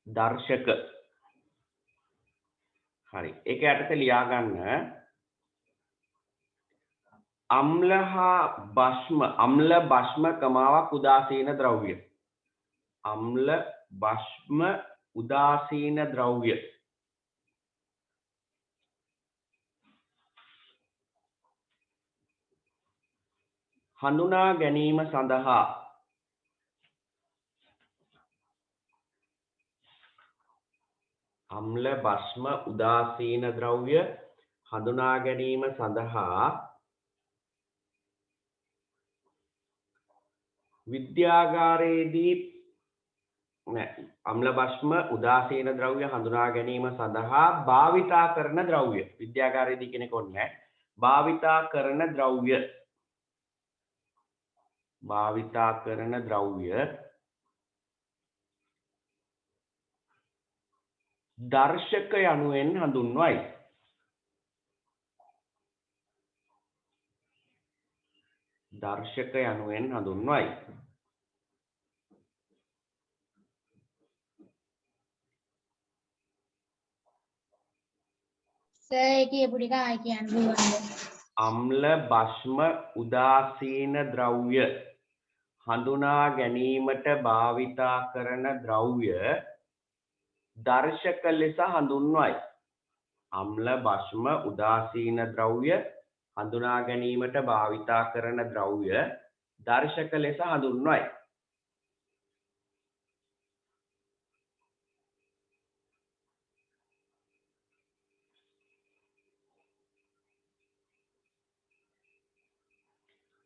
දර්ශක. හරි. ඒක යටතේ ලියා ගන්න අම්ල හා භස්ම අම්ල භස්ම කමාවක් උදාසීන ද්‍රව්‍ය. අම්ල භස්ම උදාසීන ද්‍රව්‍ය. හඳුනා ගැනීම සඳහා අම්ල භස්ම උදාසීන ද්‍රව්‍ය හඳුනා ගැනීම සඳහා විද්‍යාගාරයේදී අම්ල භස්ම උදාසීන ද්‍රව්‍ය හඳුනා ගැනීම සඳහා භාවිතා කරන ද්‍රව්‍ය. විද්‍යාගාරයේදී කෙනෙක් ඕනේ භාවිතා කරන ද්‍රව්‍ය. භාවිතා කරන ද්‍රව්‍ය දර්ශක යනුවෙන් හඳුන්වයි. දර්ශක යනුවෙන් හඳුන්වයි. අම්ල භස්ම උදාසීන ද්‍රව්‍ය හඳුනා ගැනීමට භාවිතා කරන ද්‍රව්‍ය දර්ශක ලෙස හඳුන්වයි. අම්ල භස්ම උදාසීන ද්‍රව්‍ය හඳුනා ගැනීමට භාවිතා කරන ද්‍රව්‍ය දර්ශක ලෙස හඳුන්වයි.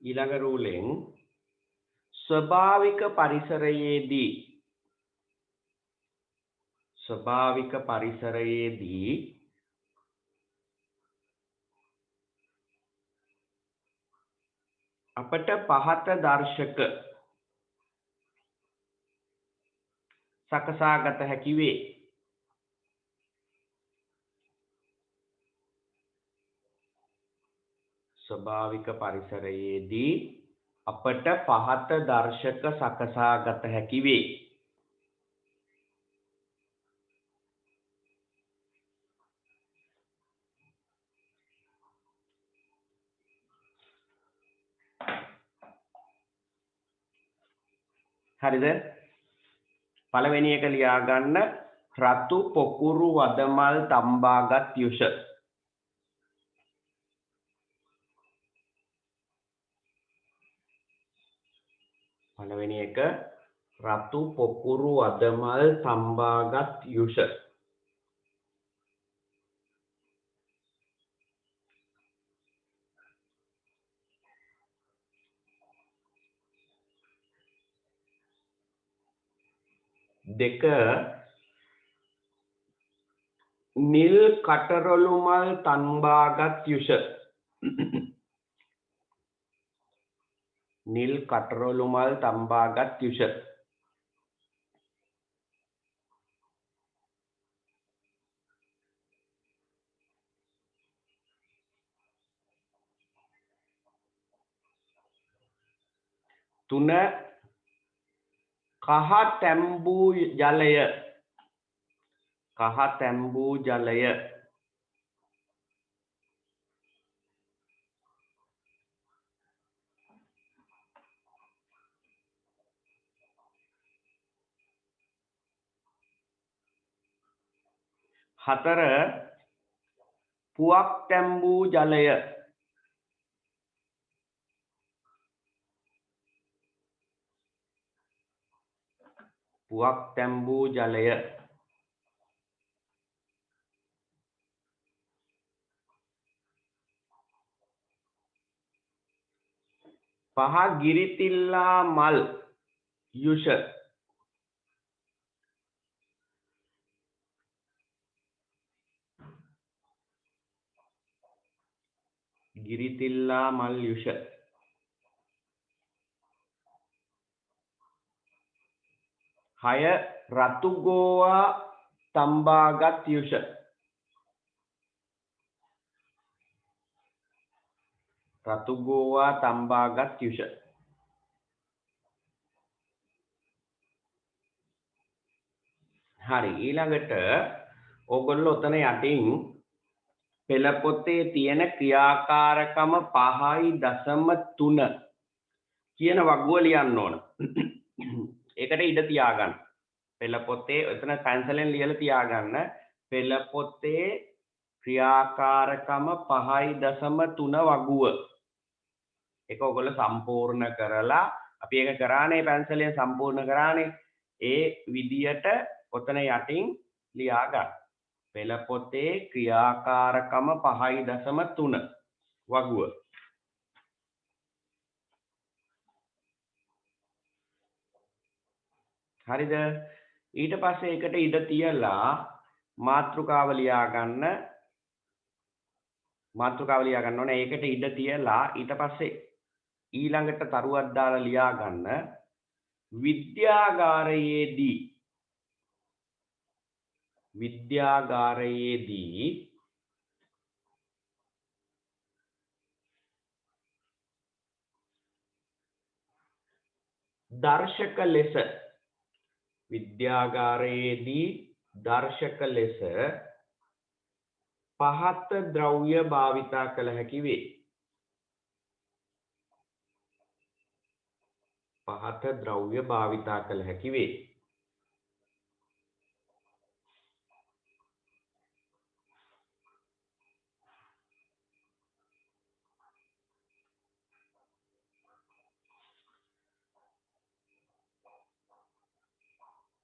ඊළඟ රූලෙන් ස්වභාවික පරිසරයේදී අපට පහත දර්ශක සකසාගත හැකි වේ. ස්වභාවික පරිසරයේදී අපට පහත දර්ශක සකසාගත හැකි වේ. හරිද? පළවෙනි එක ලියා ගන්න රතු පොකුරු වදමල් තම්බාගත් යුෂ. පළවෙනි එක රතු පොකුරු වදමල් තම්බාගත් යුෂ. දෙක නිල් කටරොළු මල් තම්බාගත් යුෂ. නිල් කටරොළු මල් තම්බාගත් යුෂ. තුන කහ තැම්බූ ජලය. කහ තැම්බූ ජලය. හතර පුවක් තැම්බූ ජලය. පුවක් තැම්බූ ජලය. පහ ගිරිතිල්ලා මල් යුෂ. ගිරිතිල්ලා මල් යුෂ. හය රතු ගෝවා තම්බාගත් යුෂ. රතු ගෝවා තම්බාගත් යුෂ. හරි ඊළඟට ඕගොල්ලෝ ඔතන යටින් පෙළ පොතේ තියෙන ක්‍රියාකාරකම 5.3 කියන වගුව ලියන්න ඕන. ඒකට ඉඩ තියාගන්න. පෙළ පොතේ එතන පැන්සලෙන් ලියලා තියාගන්න. පෙළ පොතේ ක්‍රියාකාරකම 5.3 වගුව. ඒක ඔයගොල්ලෝ සම්පූර්ණ කරලා අපි ඒක කරානේ පැන්සලෙන් සම්පූර්ණ කරානේ. ඒ විදියට ඔතන යටින් ලියා ගන්න. පෙළ පොතේ ක්‍රියාකාරකම 5.3 වගුව. හරිද? ඊට පස්සේ ඒකට ඉඩ තියලා මාතෘකාව ලියා ගන්න. මාතෘකාව ලියා ගන්න ඕනේ. ඒකට ඉඩ තියලා ඊට පස්සේ ඊළඟට තරුවක් දාලා ලියා ගන්න විද්‍යාගාරයේදී දර්ශක ලෙස පහත ද්‍රව්‍ය භාවිතා කළ හැකි වේ. පහත ද්‍රව්‍ය භාවිතා කළ හැකි වේ.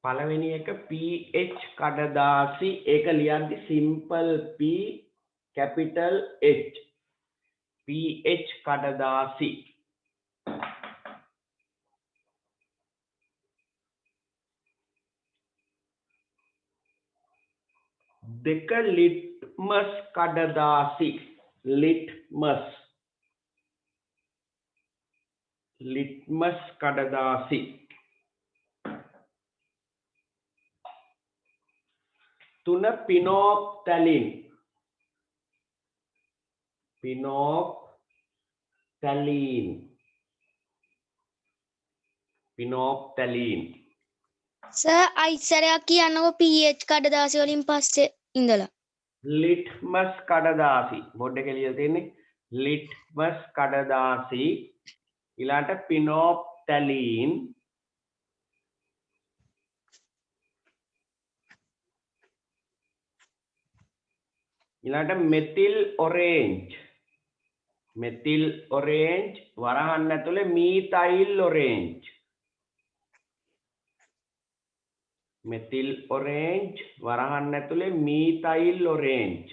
පළවෙනි එක pH කඩදාසි ඒක ලියද්දි simple P capital H pH කඩදාසි. දෙක ලිට්මස් කඩදාසි. ලිට්මස් කඩදාසි. තුන පිනෝප්තැලින්. සර් අයිසරයක් කියන්නකො pH කඩදාසි වලින් පස්සේ ඉඳලා. ලිට්මස් කඩදාසි. බෝඩ් එකේ ලියලා තියෙන්නේ ලිට්මස් කඩදාසි ඊළාට පිනෝප්තැලින් ඊළාට මෙතිල් ඔරේන්ජ් වරහන් ඇතුලේ මීතයිල් ඔරේන්ජ්. මෙතිල් ඔරේන්ජ් වරහන් ඇතුලේ මීතයිල් ඔරේන්ජ්.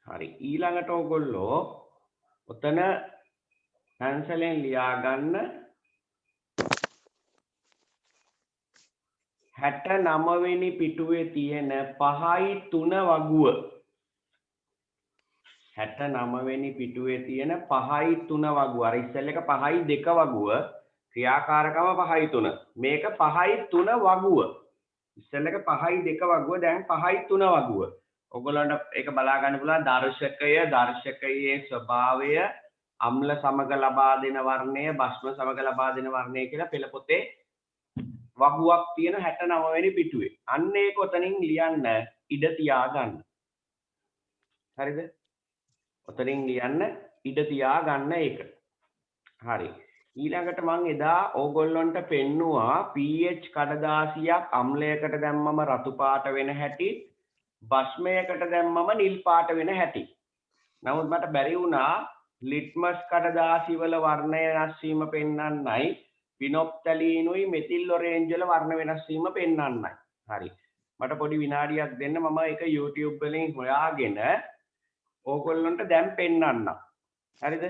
හරි ඊළඟට ඕගොල්ලෝ ඔතන පැන්සලෙන් ලියා ගන්න 69 වෙනි පිටුවේ තියෙන 5.3 වගුව. 69 වෙනි පිටුවේ තියෙන 5.3 වගුව. අර ඉස්සෙල් එක 5.2 වගුව ක්‍රියාකාරකම 5.3. මේක 5.3 වගුව. ඉස්සෙල් එක 5.2 වගුව දැන් 5.3 වගුව. ඔයගොල්ලන්ට ඒක බලා ගන්න පුළුවන් දර්ශකයේ ස්වභාවය අම්ල සමග ලබා දෙන වර්ණය භස්ම සමග ලබා දෙන වර්ණය කියලා පෙළ පොතේ වගුවක් තියෙන 69 වෙනි පිටුවේ. අන්න ඒක ඔතනින් ලියන්න ඉඩ තියා ගන්න. හරිද? ඔතනින් ලියන්න ඉඩ තියා ගන්න ඒක. හරි. ඊළඟට මම එදා ඕගොල්ලන්ට පෙන්නුවා pH කඩදාසියක් අම්ලයකට දැම්මම රතු පාට වෙන හැටි භස්මයකට දැම්මම නිල් පාට වෙන හැටි. නමුත් මට බැරි වුණා ලිට්මස් කඩදාසි වල වර්ණය වෙනස් වීම පෙන්වන්නයි පිනොප්තලීනුයි මෙතිල් ඔරේන්ජ් වල වර්ණ වෙනස් වීම පෙන්වන්නයි. හරි. මට පොඩි විනාඩියක් දෙන්න මම ඒක YouTube වලින් හොයාගෙන ඕගොල්ලන්ට දැන් පෙන්වන්නම්. හරිද?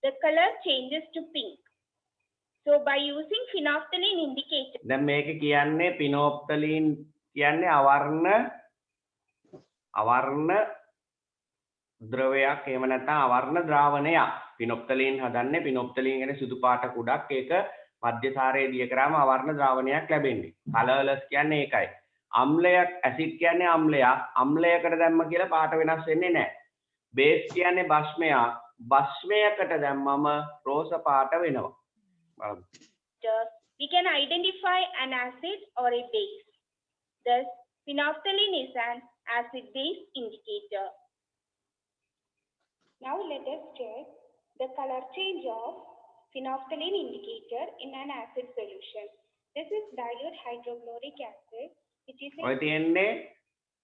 The color changes to pink. So by using phenolphthalein indicator. දැන් මේක කියන්නේ පිනොප්තලීන් කියන්නේ අවර්ණ ද්‍රවයක් එහෙම නැත්නම් අවර්ණ ද්‍රාවණයක්. පිනොප්තලීන් හදන්නේ පිනොප්තලීන් කියන්නේ සුදු පාට කුඩක් ඒක මධ්‍යසාරයේ දිය කරාම අවර්ණ ද්‍රාවණයක් ලැබෙන්නේ. කලර්ලස් කියන්නේ ඒකයි. අම්ලයක් ඇසිඩ් කියන්නේ අම්ලයක්. අම්ලයකට දැම්ම කියලා පාට වෙනස් වෙන්නේ නැහැ. බේස් කියන්නේ භස්මයක්. භස්මයකට දැම්මම රෝස පාට වෙනවා. බලමු. We can identify an acid or a base. Thus, phenolphthalein is an acid-base indicator. Now let us check the color change of phenolphthalein indicator in an acid solution. This is dilute hydrochloric acid, which is ඔය තියෙන්නේ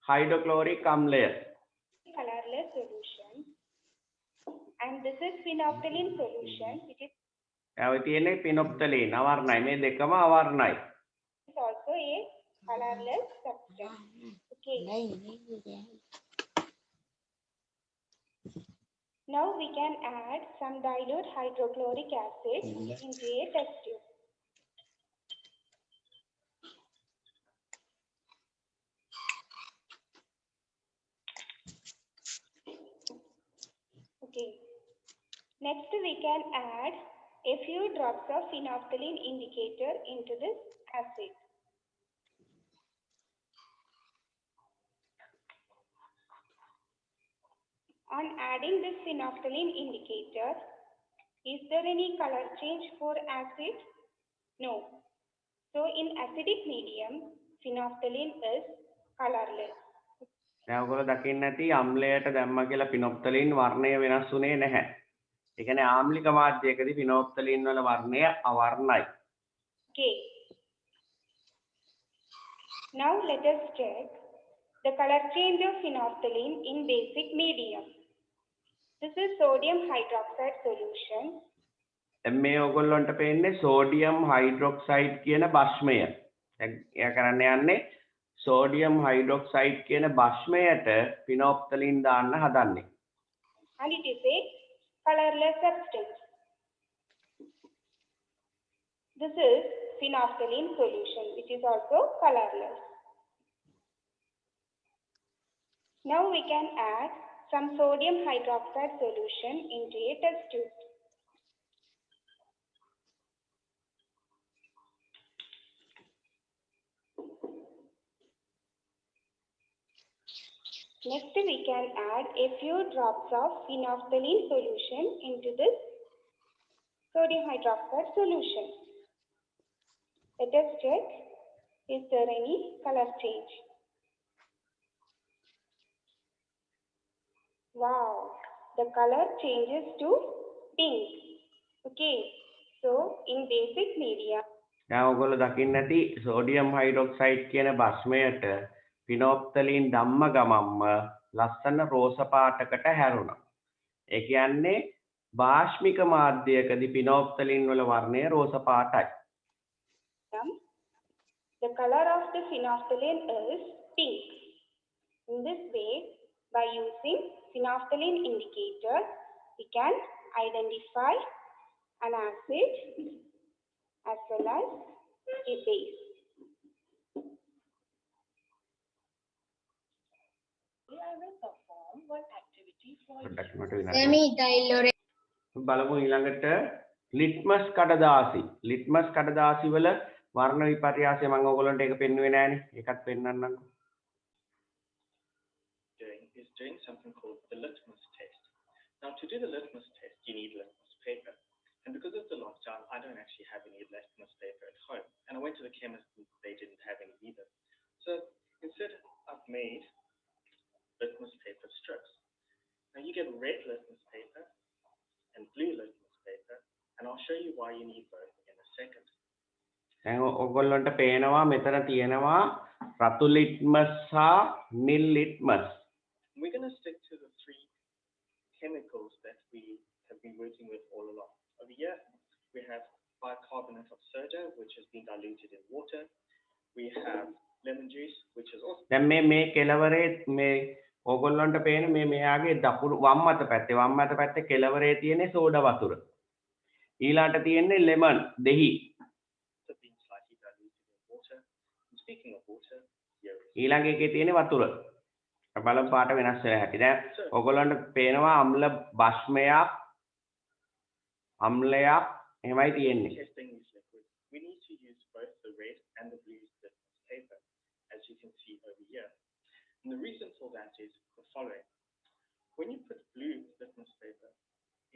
hydrochloric අම්ලය. colorless solution. And this is phenolphthalein solution, which is ඔය තියෙන්නේ පිනොප්තලීන් අවර්ණයි. මේ දෙකම අවර්ණයි. also a colorless substance. Okay. Now we can add some dilute hydrochloric acid into a test tube. Okay. Next we can add a few drops of phenolphthalein indicator into this acid. On adding this phenolphthalein indicator, is there any color change for acid? No. So in acidic medium, phenolphthalein is colorless. දැන් ඔයගොල්ලෝ දකින්න ඇති අම්ලයට දැම්ම කියලා පිනොප්තලීන් වර්ණය වෙනස් වුණේ නැහැ. ඒ කියන්නේ ආම්ලික මාධ්‍යයකදී පිනොප්තලීන් වල වර්ණය අවර්ණයි. Okay. Now let us check the color change of phenolphthalein in basic medium. This is sodium hydroxide solution. දැන් මේ ඔයගොල්ලන්ට පේන්නේ සෝඩියම් හයිඩ්‍රොක්සයිඩ් කියන භස්මය. දැන් එයා කරන්න යන්නේ සෝඩියම් හයිඩ්‍රොක්සයිඩ් කියන භස්මයට පිනොප්තලීන් දාන්න හදන්නේ. And it is a colorless substance. This is phenolphthalein solution, which is also colorless. Now we can add some sodium hydroxide solution into a test tube. Next we can add a few drops of phenolphthalein solution into this sodium hydroxide solution. Let us check, is there any color change? Wow, the color changes to pink. Okay, so in basic media, දැන් ඔයගොල්ලෝ දකින්න ඇති sodium hydroxide කියන භස්මයට පිනොප්තලීන් ධම්ම ගමම්ම ලස්සන රෝස පාටකට හැරුණා. ඒ කියන්නේ භාෂ්මික මාධ්‍යයකදී පිනොප්තලීන් වල වර්ණය රෝස පාටයි. the color of the phenolphthalein is pink. In this way, by using phenolphthalein indicator, we can identify an acid as well as a base. පොඩ්ඩක් මට විනාඩි Semi dilute බලමු ඊළඟට ලිට්මස් කඩදාසි. ලිට්මස් කඩදාසි වල වර්ණ විපර්යාසය මම ඔයගොල්ලන්ට ඒක පෙන්වුවේ නෑනේ. ඒකත් පෙන්වන්නම්කෝ. Is doing something called the litmus test. Now, to do the litmus test, you need litmus paper. And because of the lockdown, I don't actually have any litmus paper at home. And I went to the chemist and they didn't have any either. So instead, I've made litmus paper strips. Now, you get red litmus paper and blue litmus paper, and I'll show you why you need both in a second. දැන් ඔයගොල්ලන්ට පේනවා මෙතන තියෙනවා රතු litmus සහ නිල් litmus. We're going to stick to the three chemicals that we have been working with all along. Over here, we have bicarbonate of soda, which has been diluted in water. We have lemon juice, which is also... දැන් මේ කෙලවරේ මේ ඔයගොල්ලන්ට පේන මෙයාගේ දකුණු වම් අත පැත්තේ කෙලවරේ තියෙන්නේ සෝඩා වතුර. ඊළාට තියෙන්නේ ලෙමන් දෙහි. been slightly diluted in water. And speaking of water, here is... ඊළඟ එකේ තියෙන්නේ වතුර. බලමු පාට වෙනස් වෙලා හැටි. දැන් ඔයගොල්ලන්ට පේනවා අම්ල භස්මයක් අම්ලයක් එහෙමයි තියෙන්නේ. Testing these liquids, we need to use both the red and the blue litmus paper. As you can see over here. And the reason for that is the following. When you put blue litmus paper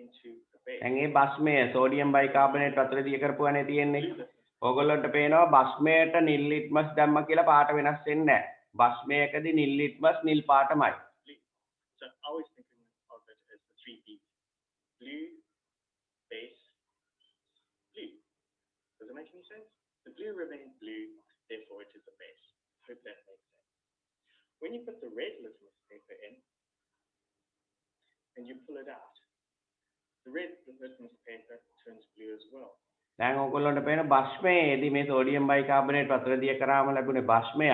into a base, දැන් මේ බස්මය sodium bicarbonate වතුර දිය කරපුවානේ තියෙන්නේ. blue litmus, ඕගොල්ලන්ට පේනවා බස්මයට නිල් litmus දැම්ම කියලා පාට වෙනස් වෙන්නේ නැහැ. බස්මයකදී නිල් ලිට්මස් නිල් පාටමයි. blue. So I always thinking of it as the 3 B's. Blue, base, blue. Does it make any sense? The blue remains blue, therefore it is a base. Hope that makes sense. When you put the red litmus paper in and you pull it out, the red litmus paper turns blue as well. දැන් ඕගොල්ලන්ට පේන බස්මයේදී මේ sodium bicarbonate වතුර දිය කරාම ලැබුණේ බස්මය.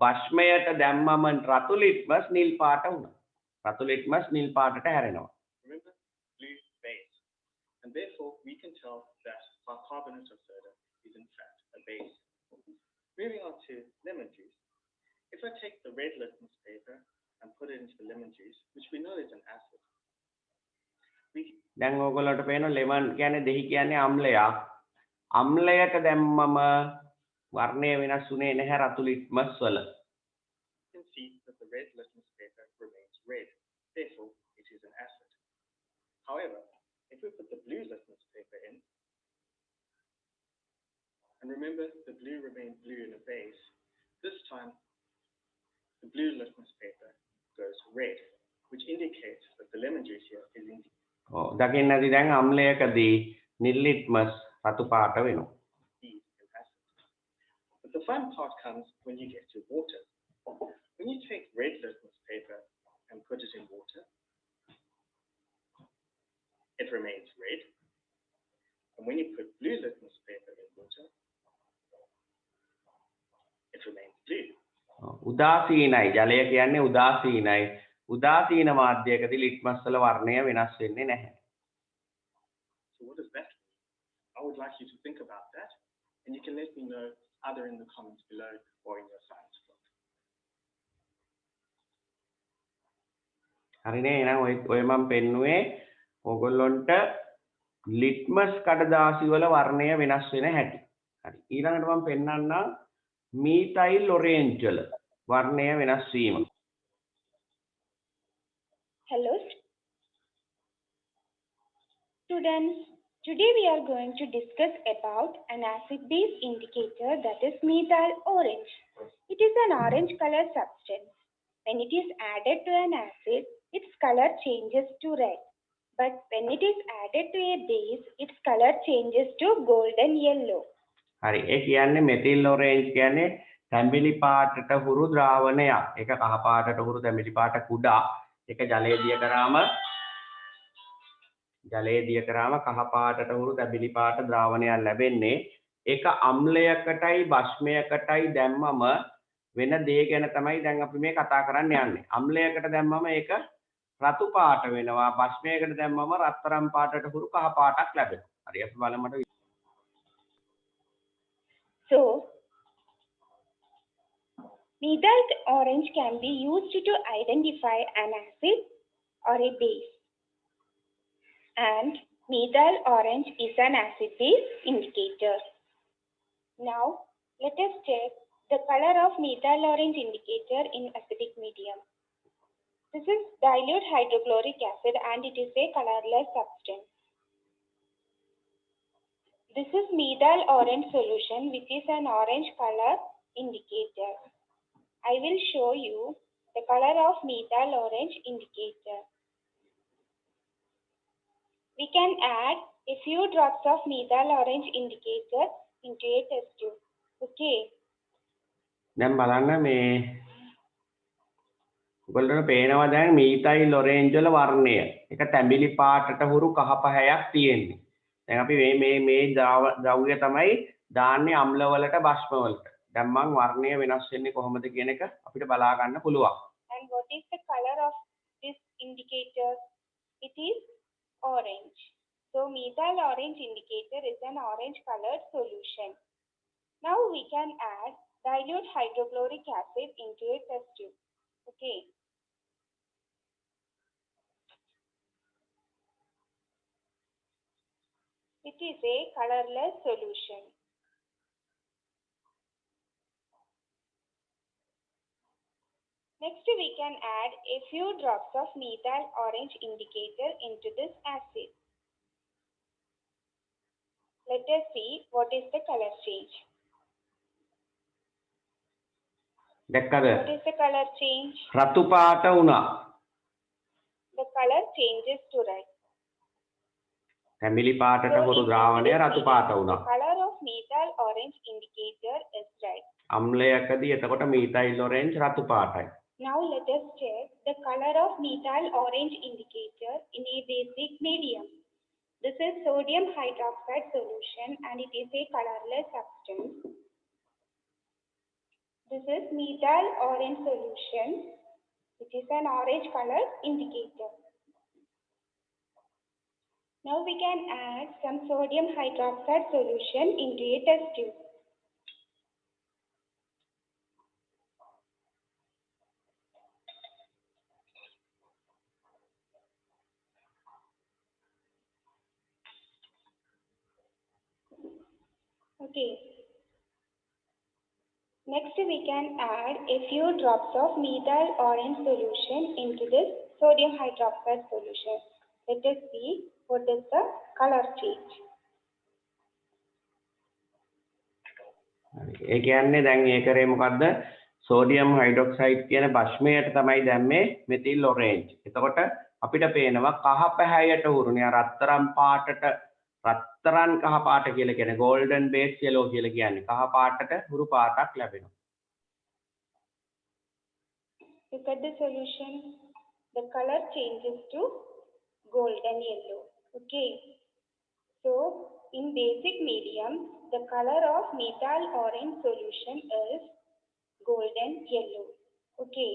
බස්මයට දැම්මම රතු ලිට්මස් නිල් පාට වුණා. රතු ලිට්මස් නිල් පාටට හැරෙනවා. Remember, blue base. And therefore, we can tell that bicarbonate of soda is in fact a base. Moving on to lemon juice. If I take the red litmus paper and put it into the lemon juice, which we know is an acid, දැන් ඕගොල්ලන්ට පේන lemon කියන්නේ දෙහි කියන්නේ අම්ලයක්. අම්ලයට දැම්මම වර්ණය වෙනස් වුණේ නැහැ රතු ලිට්මස් වල. you can see that the red litmus paper remains red. Therefore, it is an acid. However, if we put the blue litmus paper in, and remember the blue remained blue in a base, this time the blue litmus paper goes red, which indicates that the lemon juice here is indeed දකින්නදී දැන් අම්ලයකදී නිල් litmus රතු පාට වෙනවා. an acid. But the fun part comes when you get to water. When you take red litmus paper and put it in water, it remains red. And when you put blue litmus paper in water, it remains blue. උදාසීනයි ජලය කියන්නේ උදාසීනයි. උදාසීන මාධ්‍යයකදී litmus වල වර්ණය වෙනස් වෙන්නේ නැහැ. So what does that mean? I would like you to think about that, and you can let me know either in the comments below or in your science blog. හරිනේ එහෙනම් ඔය මම පෙන්නුවේ ඕගොල්ලොන්ට ලිට්මස් කඩදාසි වල වර්ණය වෙනස් වෙන හැටි. හරි. ඊළඟට මම පෙන්නන්නම් මීතයිල් ඔරේන්ජ් වල වර්ණය වෙනස් වීම. Hello students, today we are going to discuss about an acid-base indicator, that is methyl orange. It is an orange color substance. When it is added to an acid, its color changes to red. But when it is added to a base, its color changes to golden yellow. හරි. ඒ කියන්නේ methyl orange කියන්නේ තැඹිලි පාටට හුරු ද්‍රාවණයක්. ඒක කහ පාටට හුරු තැඹිලි පාට කුඩා. ඒක ජලය දිය කරාම කහ පාටට හුරු තැඹිලි පාට ද්‍රාවණයක් ලැබෙන්නේ. ඒක අම්ලයකටයි බස්මයකටයි දැම්මම වෙන දේ ගැන තමයි දැන් අපි මේ කතා කරන්න යන්නේ. අම්ලයකට දැම්මම ඒක රතු පාට වෙනවා. බස්මයකට දැම්මම රත්තරන් පාටට හුරු කහ පාටක් ලැබෙනවා. හරි අපි බලමු. So, methyl orange can be used to identify an acid or a base. And methyl orange is an acid-base indicator. Now, let us check the color of methyl orange indicator in acidic medium. This is dilute hydrochloric acid and it is a colorless substance. This is methyl orange solution, which is an orange color indicator. I will show you the color of methyl orange indicator. We can add a few drops of methyl orange indicator into a test tube. Okay. දැන් බලන්න මේ ඔයගොල්ලන්ට පේනවා දැන් මීතයිල් orange වල වර්ණය. ඒක තැඹිලි පාටට හුරු කහ පහයක් තියෙන්නේ. දැන් අපි මේ ද්‍රව්‍ය තමයි දාන්නේ අම්ල වලට බස්ම වලට. දැන් මම වර්ණය වෙනස් වෙන්නේ කොහොමද කියන එක අපිට බලා ගන්න පුළුවන්. And what is the color of this indicator? It is orange. So methyl orange indicator is an orange colored solution. Now we can add dilute hydrochloric acid into a test tube. Okay. It is a colorless solution. Next, we can add a few drops of methyl orange indicator into this acid. Let us see what is the color change. දැක්කද? What is the color change? රතු පාට වුණා. The color changes to red. තැඹිලි පාටට හුරු ද්‍රාවණය රතු පාට වුණා. The color of methyl orange indicator is red. අම්ලයකදී එතකොට මීතයිල් ඔරෙන්ජ් රතු පාටයි. Now let us check the color of methyl orange indicator in a basic medium. This is sodium hydroxide solution and it is a colorless substance. This is methyl orange solution, which is an orange color indicator. Now we can add some sodium hydroxide solution into a test tube. Okay. Next we can add a few drops of methyl orange solution into this sodium hydroxide solution. Let us see what is the color change. ඒ කියන්නේ දැන් ඒ කරේ මොකද්ද? Sodium hydroxide කියන භස්මයට තමයි දැම්මේ methyl orange. එතකොට අපිට පේනවා කහ පැහැයට හුරුනේ රත්තරන් පාටට රත්තරන් කහ පාට කියලා කියන්නේ golden base yellow කියලා කියන්නේ කහ පාටට හුරු පාටක් ලැබෙනවා. Look at the solution. The color changes to golden yellow. Okay. So in basic medium, the color of methyl orange solution is golden yellow. Okay.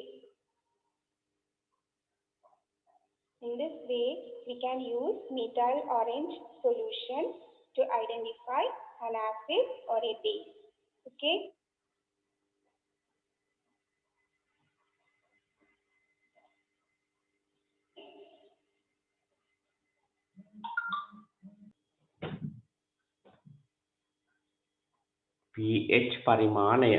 In this way, we can use methyl orange solution to identify an acid or a base. Okay. pH පරිමාණය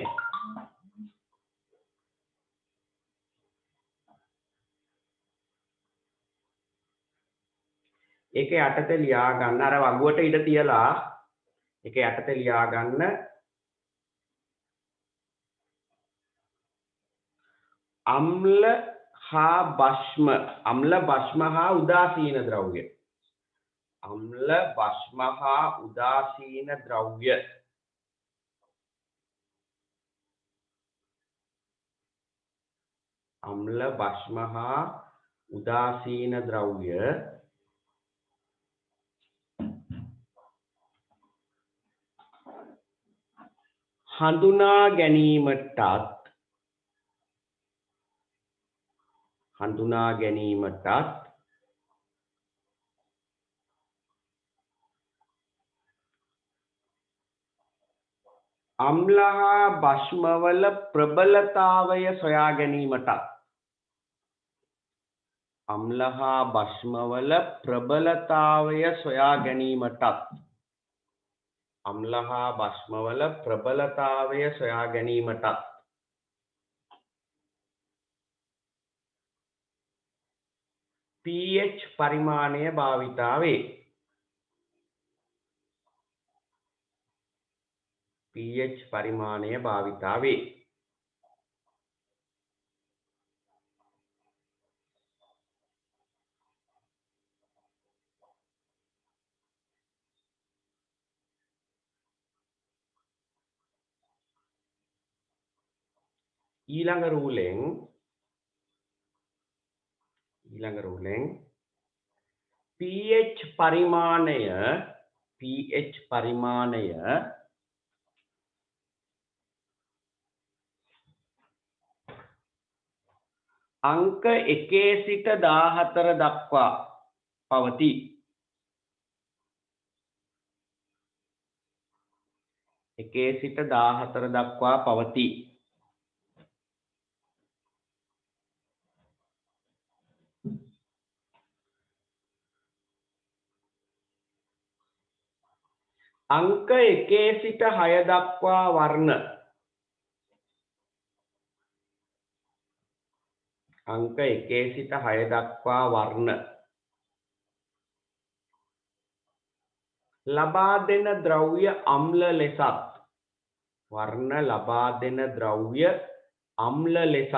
ඒක යටතේ ලියා ගන්න අර වගුවට ඉඩ තියලා ඒක යටතේ ලියා ගන්න අම්ල හා භස්ම හා උදාසීන ද්‍රව්‍ය අම්ල භස්ම හා උදාසීන ද්‍රව්‍ය අම්ල භස්ම හා උදාසීන ද්‍රව්‍ය හඳුනා ගැනීමටත් අම්ල හා භස්මවල ප්‍රබලතාවය සොයා ගැනීමටත් අම්ල හා භස්මවල ප්‍රබලතාවය සොයා ගැනීමටත් අම්ල හා භස්මවල ප්‍රබලතාවය සොයා ගැනීමටත් pH පරිමාණය භාවිතා වේ. pH පරිමාණය භාවිතා වේ. ඊළඟ රූලෙන් pH පරිමාණය අංක 1 සිට 14 දක්වා පවතී. අංක 1 සිට 6 දක්වා වර්ණ අංක 1 සිට 6 දක්වා වර්ණ ලබා දෙන ද්‍රව්‍ය අම්ල ලෙසත් වර්ණ ලබා දෙන ද්‍රව්‍ය අම්ල ලෙසත්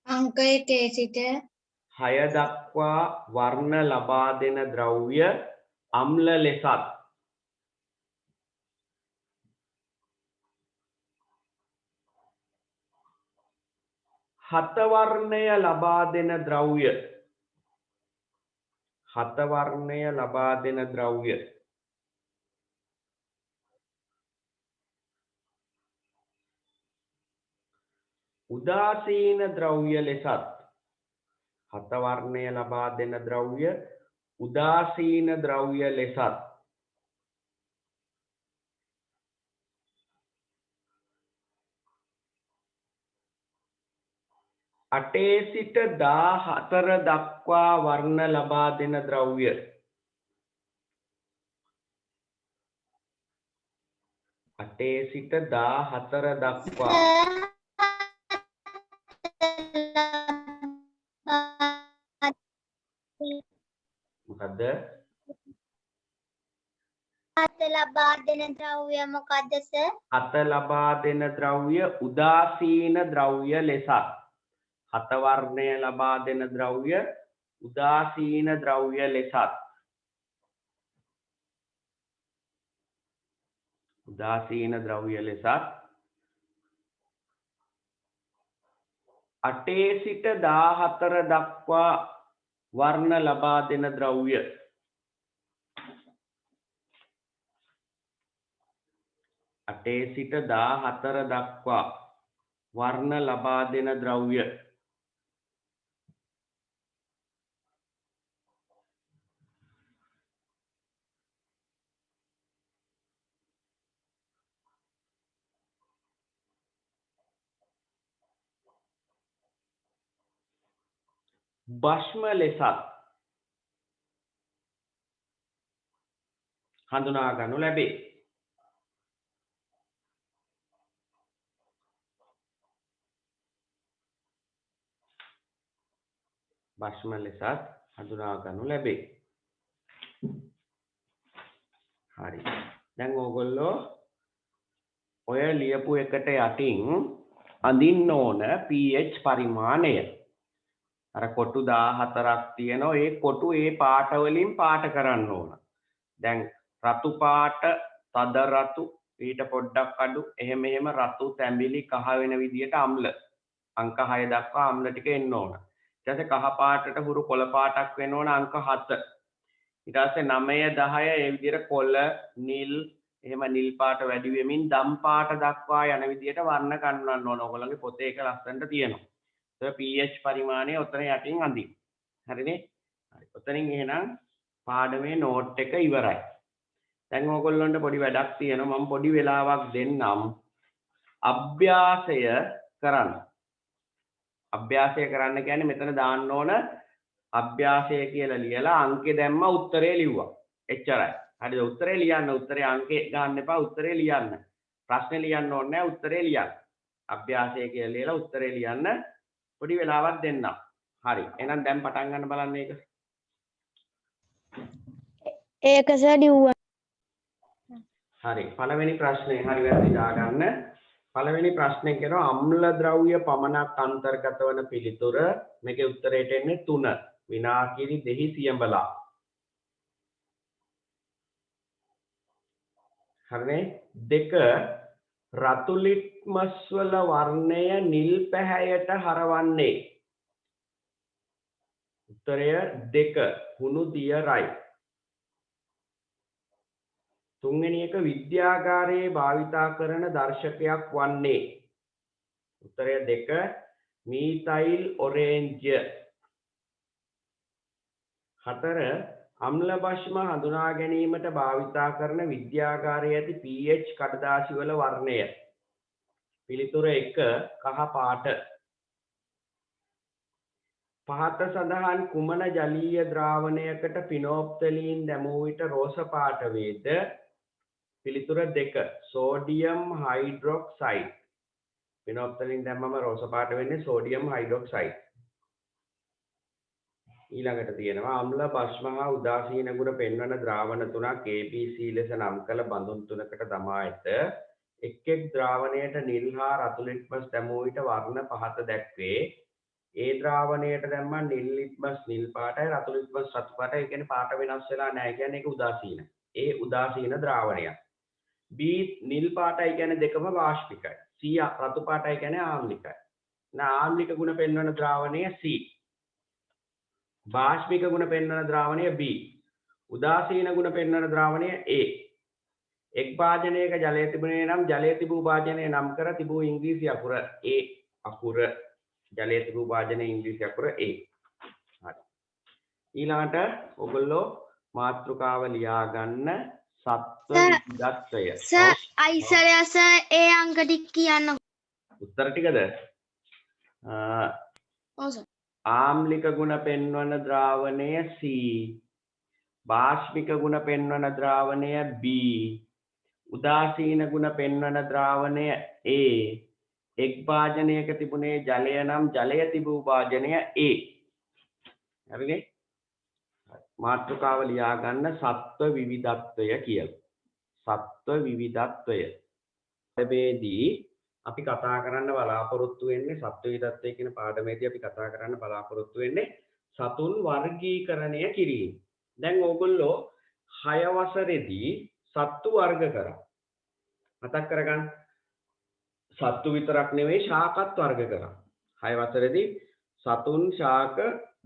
අංක 1 සිට 6 දක්වා වර්ණ ලබා දෙන ද්‍රව්‍ය අම්ල ලෙසත් හත වර්ණය ලබා දෙන ද්‍රව්‍ය හත වර්ණය ලබා දෙන ද්‍රව්‍ය උදාසීන ද්‍රව්‍ය ලෙසත් හත වර්ණය ලබා දෙන ද්‍රව්‍ය උදාසීන ද්‍රව්‍ය ලෙසත් අටේ සිට 14 දක්වා වර්ණ ලබා දෙන ද්‍රව්‍ය අටේ සිට 14 දක්වා මොකද්ද හත ලබා දෙන ද්‍රව්‍ය මොකද්ද සර්? හත ලබා දෙන ද්‍රව්‍ය උදාසීන ද්‍රව්‍ය ලෙසත් හත වර්ණය ලබා දෙන ද්‍රව්‍ය උදාසීන ද්‍රව්‍ය ලෙසත් උදාසීන ද්‍රව්‍ය ලෙසත් අටේ සිට 14 දක්වා වර්ණ ලබා දෙන ද්‍රව්‍ය අටේ සිට 14 දක්වා වර්ණ ලබා දෙන ද්‍රව්‍ය භස්ම ලෙසත් හඳුනා ගනු ලැබේ. භස්ම ලෙසත් හඳුනා ගනු ලැබේ. හරි. දැන් ඕගොල්ලෝ ඔය ලියපු එකට යටින් අඳින්න ඕන pH පරිමාණය. අර කොටු 14ක් තියෙනවා. ඒ කොටු ඒ පාට වලින් පාට කරන්න ඕන. දැන් රතු පාට, තද රතු, ඊට පොඩ්ඩක් අඩු, එහෙම රතු, තැඹිලි, කහ වෙන විදියට අම්ල. අංක 6 දක්වා අම්ල ටික එන්න ඕන. ඊට පස්සේ කහ පාටට හුරු කොළ පාටක් වෙන්න ඕන අංක 7. ඊට පස්සේ 9, 10 ඒ විදියට කොළ, නිල්, එහෙම නිල් පාට වැඩි වෙමින් දම් පාට දක්වා යන විදියට වර්ණ ගන්නවන්න ඕන. ඔයගොල්ලන්ගේ පොතේ ඒක ලස්සනට තියෙනවා. ඒක pH පරිමාණය ඔතන යටින් අඳින්න. හරිනේ? හරි. ඔතනින් එහෙනම් පාඩමේ නෝට් එක ඉවරයි. දැන් ඕගොල්ලන්ට පොඩි වැඩක් තියෙනවා. මම පොඩි වෙලාවක් දෙන්නම් අභ්‍යාසය කරන්න. අභ්‍යාසය කරන්න කියන්නේ මෙතන දාන්න ඕන අභ්‍යාසය කියලා ලියලා අංකේ දැම්ම උත්තරේ ලිව්වා. එච්චරයි. හරිද? උත්තරේ ලියන්න. උත්තරේ අංකේ ගන්න එපා. උත්තරේ ලියන්න. ප්‍රශ්නේ ලියන්න ඕනේ නැහැ. උත්තරේ ලියන්න. අභ්‍යාසය කියලා ලියලා උත්තරේ ලියන්න. පොඩි වෙලාවක් දෙන්නම්. හරි. එහෙනම් දැන් පටන් ගන්න බලන්න ඒක. ඒක සර් ලිව්වා. හරි. පළවෙනි ප්‍රශ්නේ හරි වැරදි දාගන්න. පළවෙනි ප්‍රශ්නේ කියනවා අම්ල ද්‍රව්‍ය පමණක් අන්තර්ගත වන පිළිතුර. මේකේ උත්තරයට එන්නේ 3. විනාකිරි දෙහි සියඹලා. හරිනේ? 2 රතු ලිට්මස් වල වර්ණය නිල් පැහැයට හරවන්නේ. උත්තරය 2 හුණු දියරයි. 3 වෙනි එක විද්‍යාගාරයේ භාවිතා කරන දර්ශකයක් වන්නේ. උත්තරය 2 මීතයිල් ඔරේන්ජ්. 4 අම්ල භස්ම හඳුනා ගැනීමට භාවිතා කරන විද්‍යාගාරයේ ඇති pH කඩදාසි වල වර්ණය. පිළිතුර 1 කහ පාට. පහත සඳහන් කුමන ජලීය ද්‍රාවණයකට පිනෝප්තලීන් දැමූ විට රෝස පාට වේද? පිළිතුර 2 sodium hydroxide. පිනොක්සලින් දැම්මම රෝස පාට වෙන්නේ sodium hydroxide. ඊළඟට තියෙනවා අම්ල භස්ම හා උදාසීන ගුණ පෙන්වන ද්‍රාවණ තුනක් ABC ලෙස නම් කළ බඳුන් තුනකට දමා ඇත. එක් ද්‍රාවණයට නිල් හා රතු ලිට්මස් දැමූ විට වර්ණ පහත දැක්වේ. ඒ ද්‍රාවණයට දැම්ම නිල් ලිට්මස් නිල් පාටයි රතු ලිට්මස් රතු පාටයි. ඒ කියන්නේ පාට වෙනස් වෙලා නැහැ කියන්නේ ඒක උදාසීන. ඒ උදාසීන ද්‍රාවණයක්. B නිල් පාටයි කියන්නේ දෙකම වාෂ්පිකයි. C රතු පාටයි කියන්නේ ආම්ලිකයි. ආම්ලික ගුණ පෙන්වන ද්‍රාවණය C. වාෂ්පික ගුණ පෙන්වන ද්‍රාවණය B. උදාසීන ගුණ පෙන්වන ද්‍රාවණය A. එක් භාජනයක ජලය තිබුණේ නම් ජලය තිබූ භාජනය නම් කර තිබූ ඉංග්‍රීසි අකුර A අකුර. ජලය තිබූ භාජනයේ ඉංග්‍රීසි අකුර A. හරි. ඊළඟට ඔයගොල්ලෝ මාතෘකාව ලියා ගන්න සත්ව විවිධත්වය. සර් අයිසරයා සර් ඒ අංක ටික කියන්න. උත්තර ටිකද? ඔව් සර්. ආම්ලික ගුණ පෙන්වන ද්‍රාවණය C. වාෂ්පික ගුණ පෙන්වන ද්‍රාවණය B. උදාසීන ගුණ පෙන්වන ද්‍රාවණය A. එක් භාජනයක තිබුණේ ජලය නම් ජලය තිබූ භාජනය A. හරිනේ? මාතෘකාව ලියා ගන්න සත්ව විවිධත්වය කියලා. සත්ව විවිධත්වය. මේදී අපි කතා කරන්න බලාපොරොත්තු වෙන්නේ සත්ව විවිධත්වය කියන පාඩමේදී අපි කතා කරන්න බලාපොරොත්තු වෙන්නේ සතුන් වර්ගීකරණය කිරීම. දැන් ඕගොල්ලෝ 6 වසරේදී සත්තු වර්ග කරා. මතක් කරගන්න. සත්තු විතරක් නෙවෙයි ශාකත් වර්ග කරා. 6 වසරේදී සතුන් ශාක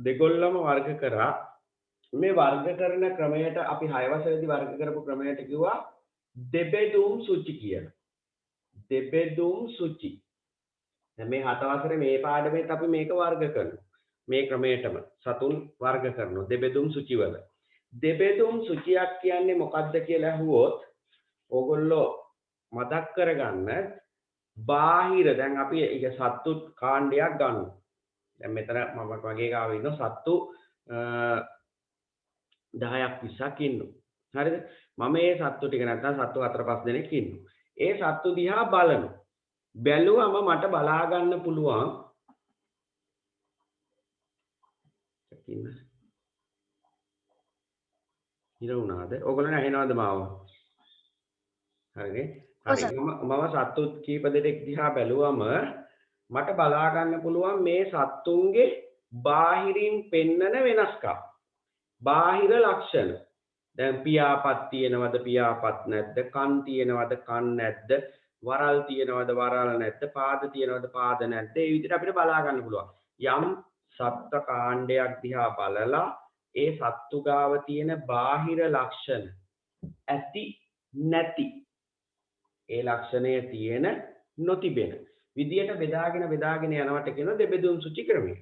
දෙගොල්ලම වර්ග කරා. මේ වර්ග කරන ක්‍රමයට අපි 6 වසරේදී වර්ග කරපු ක්‍රමයට කිව්වා දෙබෙදුම් සුචි කියලා. දෙබෙදුම් සුචි. දැන් මේ 7 වසරේ මේ පාඩමේත් අපි මේක වර්ග කරනවා. මේ ක්‍රමයටම සතුන් වර්ග කරනවා දෙබෙදුම් සුචි වල. දෙබෙදුම් සුචියක් කියන්නේ මොකක්ද කියලා අහුවොත් ඕගොල්ලෝ මතක් කරගන්න බාහිර දැන් අපි ඒක සත්තු කාණ්ඩයක් ගන්නවා. දැන් මෙතන මම වගේ ගාව ඉන්න සත්තු 10ක් 20ක් ඉන්නවා. හරිද? මම මේ සත්තු ටික නැත්නම් සත්තු 4-5 දෙනෙක් ඉන්නවා. ඒ සත්තු දිහා බලනවා. බැලුවම මට බලා ගන්න පුළුවන් ඉර වුණාද? ඕගොල්ලෝ ඇහෙනවද මාව? හරිනේ. හරි. මම සත්තු කීප දෙනෙක් දිහා බැලුවම මට බලා ගන්න පුළුවන් මේ සත්තුන්ගේ බාහිරින් පෙන්නන වෙනස්කම්. බාහිර ලක්ෂණ. දැන් පියාපත් තියෙනවද පියාපත් නැද්ද? කන් තියෙනවද කන් නැද්ද? වරල් තියෙනවද වරල් නැද්ද? පාද තියෙනවද පාද නැද්ද? ඒ විදිහට අපිට බලා ගන්න පුළුවන්. යම් සත්ත්ව කාණ්ඩයක් දිහා බලලා ඒ සත්තු ගාව තියෙන බාහිර ලක්ෂණ ඇති නැති ඒ ලක්ෂණය තියෙන නොතිබෙන විදියට බෙදාගෙන යනවට කියන දෙබෙදුම් සුචි ක්‍රමය.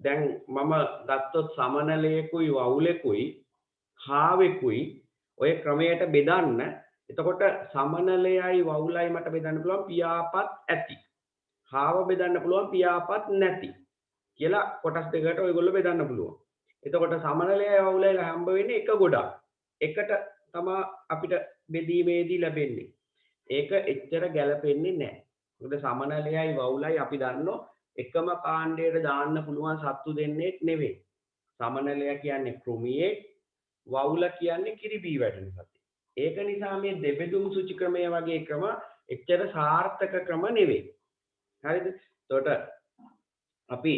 දැන් මම ගත්තොත් සමනලයකුයි වවුලෙකුයි හාවෙකුයි ඔය ක්‍රමයට බෙදන්න. එතකොට සමනලයයි වවුලයි මට බෙදන්න පුළුවන් පියාපත් ඇති. හාව බෙදන්න පුළුවන් පියාපත් නැති. කියලා කොටස් දෙකකට ඔයගොල්ලෝ බෙදන්න පුළුවන්. එතකොට සමනලයයි වවුලයි හම්බ වෙන්නේ එක ගොඩක්. එකට තමයි අපිට බෙදීමේදී ලැබෙන්නේ. ඒක එච්චර ගැලපෙන්නේ නැහැ. මොකද සමනලයයි වවුලයි අපි දන්නෝ එකම කාණ්ඩයට දාන්න පුළුවන් සත්තු දෙන්නෙක් නෙවෙයි. සමනලය කියන්නේ කෘමියෙක්, වවුල කියන්නේ කිරිබී වැටෙන සතෙක්. ඒක නිසා මේ දෙබෙදුම් සුචි ක්‍රමය වගේ ක්‍රම එච්චර සාර්ථක ක්‍රම නෙවෙයි. හරිද? එතකොට අපි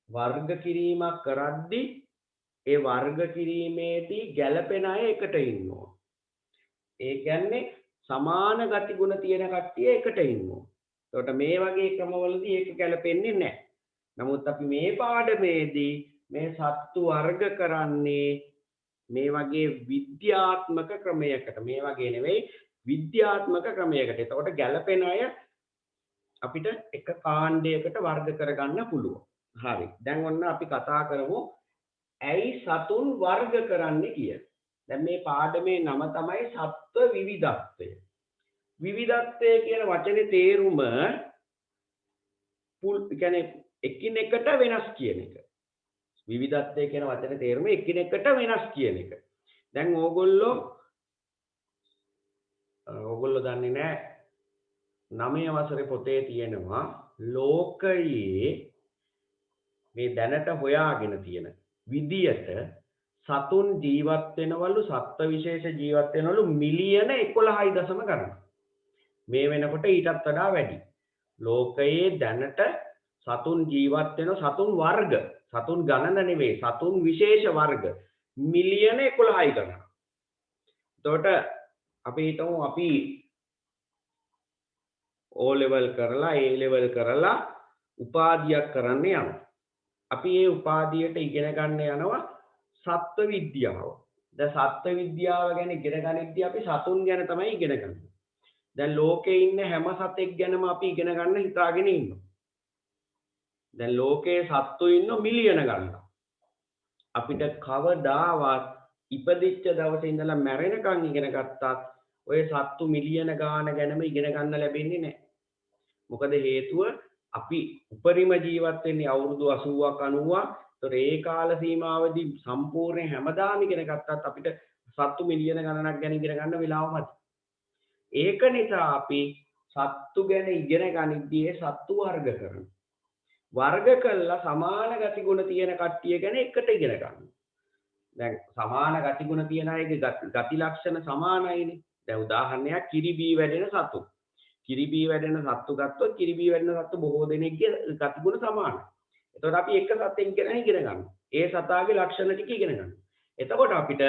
වර්ග කිරීමක් කරද්දී ඒ වර්ග කිරීමේදී ගැළපෙන අය එකට ඉන්නවා. ඒ කියන්නේ සමාන ගති ගුණ තියෙන කට්ටිය එකට ඉන්නවා. එතකොට මේ වගේ ක්‍රමවලදී ඒක ගැළපෙන්නේ නැහැ. නමුත් අපි මේ පාඩමේදී මේ සත්තු වර්ග කරන්නේ මේ වගේ විද්‍යාත්මක ක්‍රමයකට. මේ වගේ නෙවෙයි විද්‍යාත්මක ක්‍රමයකට. එතකොට ගැළපෙන අය අපිට එක කාණ්ඩයකට වර්ග කරගන්න පුළුවන්. හරි. දැන් ඔන්න අපි කතා කරමු ඇයි සතුන් වර්ග කරන්නේ කියලා. දැන් මේ පාඩමේ නම තමයි සත්ව විවිධත්වය. විවිධත්වය කියන වචනේ තේරුම කියන්නේ එකිනෙකට වෙනස් කියන එක. විවිධත්වය කියන වචනේ තේරුම එකිනෙකට වෙනස් කියන එක. දැන් ඕගොල්ලෝ ඔයගොල්ලෝ දන්නේ නැහැ 9 වසරේ පොතේ තියෙනවා ලෝකයේ මේ දැනට හොයාගෙන තියෙන විදියට සතුන් ජීවත් වෙනවලු සත්ත්ව විශේෂ ජීවත් වෙනවලු මිලියන 11.0 ගණන්. මේ වෙනකොට ඊටත් වඩා වැඩි. ලෝකයේ දැනට සතුන් ජීවත් වෙන සතුන් වර්ග සතුන් ගණන නෙවෙයි සතුන් විශේෂ වර්ග මිලියන 11යි ගණන්. එතකොට අපි හිතමු අපි O level කරලා A level කරලා උපාධියක් කරන්න යනවා. අපි මේ උපාධියට ඉගෙන ගන්න යනවා සත්ත්ව විද්‍යාව. දැන් සත්ත්ව විද්‍යාව ගැන ඉගෙන ගනිද්දී අපි සතුන් ගැන තමයි ඉගෙන ගන්නේ. දැන් ලෝකේ ඉන්න හැම සතෙක් ගැනම අපි ඉගෙන ගන්න හිතාගෙන ඉන්නවා. දැන් ලෝකයේ සත්තු ඉන්න මිලියන ගණනක්. අපිට කවදාවත් ඉපදිච්ච දවසේ ඉඳලා මැරෙනකන් ඉගෙන ගත්තත් ඔය සත්තු මිලියන ගාන ගැනම ඉගෙන ගන්න ලැබෙන්නේ නැහැ. මොකද හේතුව අපි උපරිම ජීවත් වෙන්නේ අවුරුදු 80ක් 90ක්. ඒතර ඒ කාල සීමාවදී සම්පූර්ණ හැමදාම ඉගෙන ගත්තත් අපිට සත්තු මිලියන ගණනක් ගැන ඉගෙන ගන්න වෙලාව මදි. ඒක නිසා අපි සත්තු ගැන ඉගෙන ගනිද්දී සත්තු වර්ග කරනවා. වර්ග කළා සමාන ගතිගුණ තියෙන කට්ටිය ගැන එකට ඉගෙන ගන්නවා. දැන් සමාන ගතිගුණ තියන අයගේ ගති ලක්ෂණ සමානයිනේ. දැන් උදාහරණයක් කිරිබී වැඩෙන සතු. කිරිබී වැඩෙන සතු ගත්තොත් කිරිබී වැඩෙන සතු බොහෝ දෙනෙක්ගේ ගතිගුණ සමානයි. එතකොට අපි එක සතෙක් ගැන ඉගෙන ගන්නවා. ඒ සතාගේ ලක්ෂණ ටික ඉගෙන ගන්නවා. එතකොට අපිට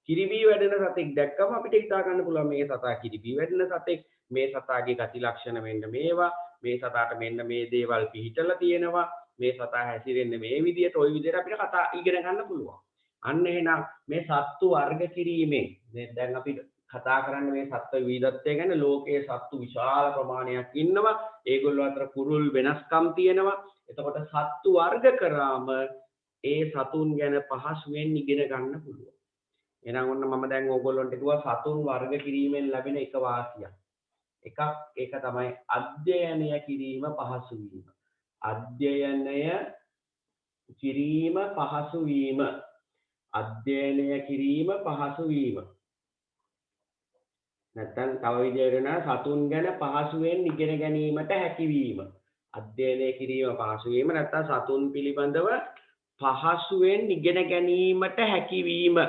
කිරිබී වැඩෙන සතෙක් දැක්කම අපිට හිතා ගන්න පුළුවන් මේ සතා කිරිබී වැඩෙන සතෙක්, මේ සතාගේ ගති ලක්ෂණ මෙන්න මේවා, මේ සතාට මෙන්න මේ දේවල් පිහිටලා තියෙනවා, මේ සතා හැසිරෙන්නේ මේ විදියට, ওই විදියට අපිට කතා ඉගෙන ගන්න පුළුවන්. අන්න එහෙනම් මේ සත්තු වර්ග කිරීමෙන් දැන් අපි කතා කරන්නේ මේ සත්ත්ව විවිධත්වය ගැන. ලෝකයේ සත්තු විශාල ප්‍රමාණයක් ඉන්නවා. ඒගොල්ලෝ අතර කුරුල් වෙනස්කම් තියෙනවා. එතකොට සත්තු වර්ග කරාම ඒ සතුන් ගැන පහසුවෙන් ඉගෙන ගන්න පුළුවන්. එහෙනම් ඔන්න මම දැන් ඕගොල්ලන්ට කිව්වා සතුන් වර්ග කිරීමෙන් ලැබෙන එක වාසියක්. එකක් ඒක තමයි අධ්‍යයනය කිරීම පහසු වීම. අධ්‍යයනය කිරීම පහසු වීම. අධ්‍යයනය කිරීම පහසු වීම. නැත්නම් තව විදිහකට නෑ සතුන් ගැන පහසුවෙන් ඉගෙන ගැනීමට හැකියවීම. අධ්‍යයනය කිරීම පහසු වීම නැත්නම් සතුන් පිළිබඳව පහසුවෙන් ඉගෙන ගැනීමට හැකියවීම.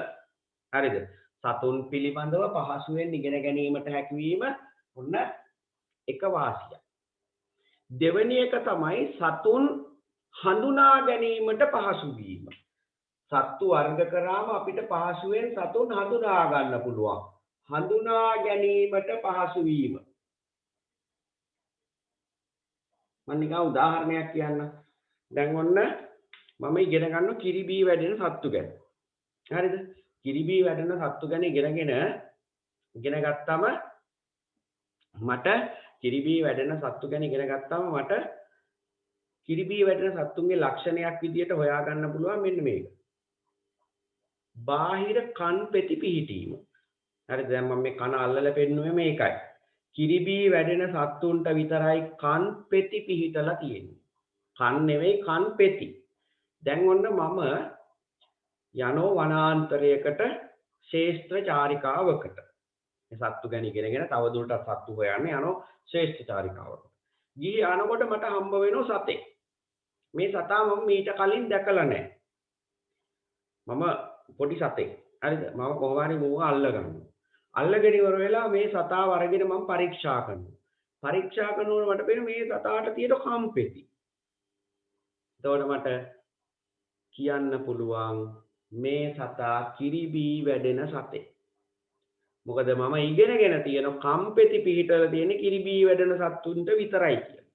හරිද? සතුන් පිළිබඳව පහසුවෙන් ඉගෙන ගැනීමට හැකියවීම ඔන්න එක වාසියක්. දෙවෙනි එක තමයි සතුන් හඳුනා ගැනීමට පහසු වීම. සත්තු වර්ග කරාම අපිට පහසුවෙන් සතුන් හඳුනා ගන්න පුළුවන්. හඳුනා ගැනීමට පහසු වීම. මම නිකන් උදාහරණයක් කියන්න. දැන් ඔන්න මම ඉගෙන ගන්න කිරිබී වැඩෙන සත්තු ගැන. හරිද? කිරිබී වැඩෙන සත්තු ගැන ඉගෙන ගත්තම මට කිරිබී වැඩෙන සත්තු ගැන ඉගෙන ගත්තම මට කිරිබී වැඩෙන සත්තුන්ගේ ලක්ෂණයක් විදියට හොයාගන්න පුළුවන් මෙන්න මේක. බාහිර කන් පෙති පිහිටීම. හරිද? දැන් මම මේ කන අල්ලලා පෙන්නුවේ මේකයි. කිරිබී වැඩෙන සත්තුන්ට විතරයි කන් පෙති පිහිටලා තියෙන්නේ. කන් නෙවෙයි කන් පෙති. දැන් ඔන්න මම යනෝ වනාන්තරයකට ශේෂ්ත්‍ර චාරිකාවකට. මේ සත්තු ගැන ඉගෙනගෙන තවදුරටත් සත්තු හොයන්න යනෝ ශේෂ්ත්‍ර චාරිකාවකට. ගිහි යනකොට මට හම්බ වෙනවා සතෙක්. මේ සතා මම මීට කලින් දැකලා නැහැ. මම පොඩි සතෙක්. හරිද? මම කොහොම හරි මූව අල්ල ගන්නවා. අල්ලගෙන ඉවර වෙලා මේ සතාව අරගෙන මම පරීක්ෂා කරනවා. පරීක්ෂා කරනකොට මට පේන මේ සතාට තියෙන කම්පෙති. එතකොට මට කියන්න පුළුවන් මේ සතා කිරිබී වැඩෙන සතෙක්. මොකද මම ඉගෙනගෙන තියෙන කම්පෙති පිහිටලා තියෙන කිරිබී වැඩෙන සත්තුන්ට විතරයි කියලා.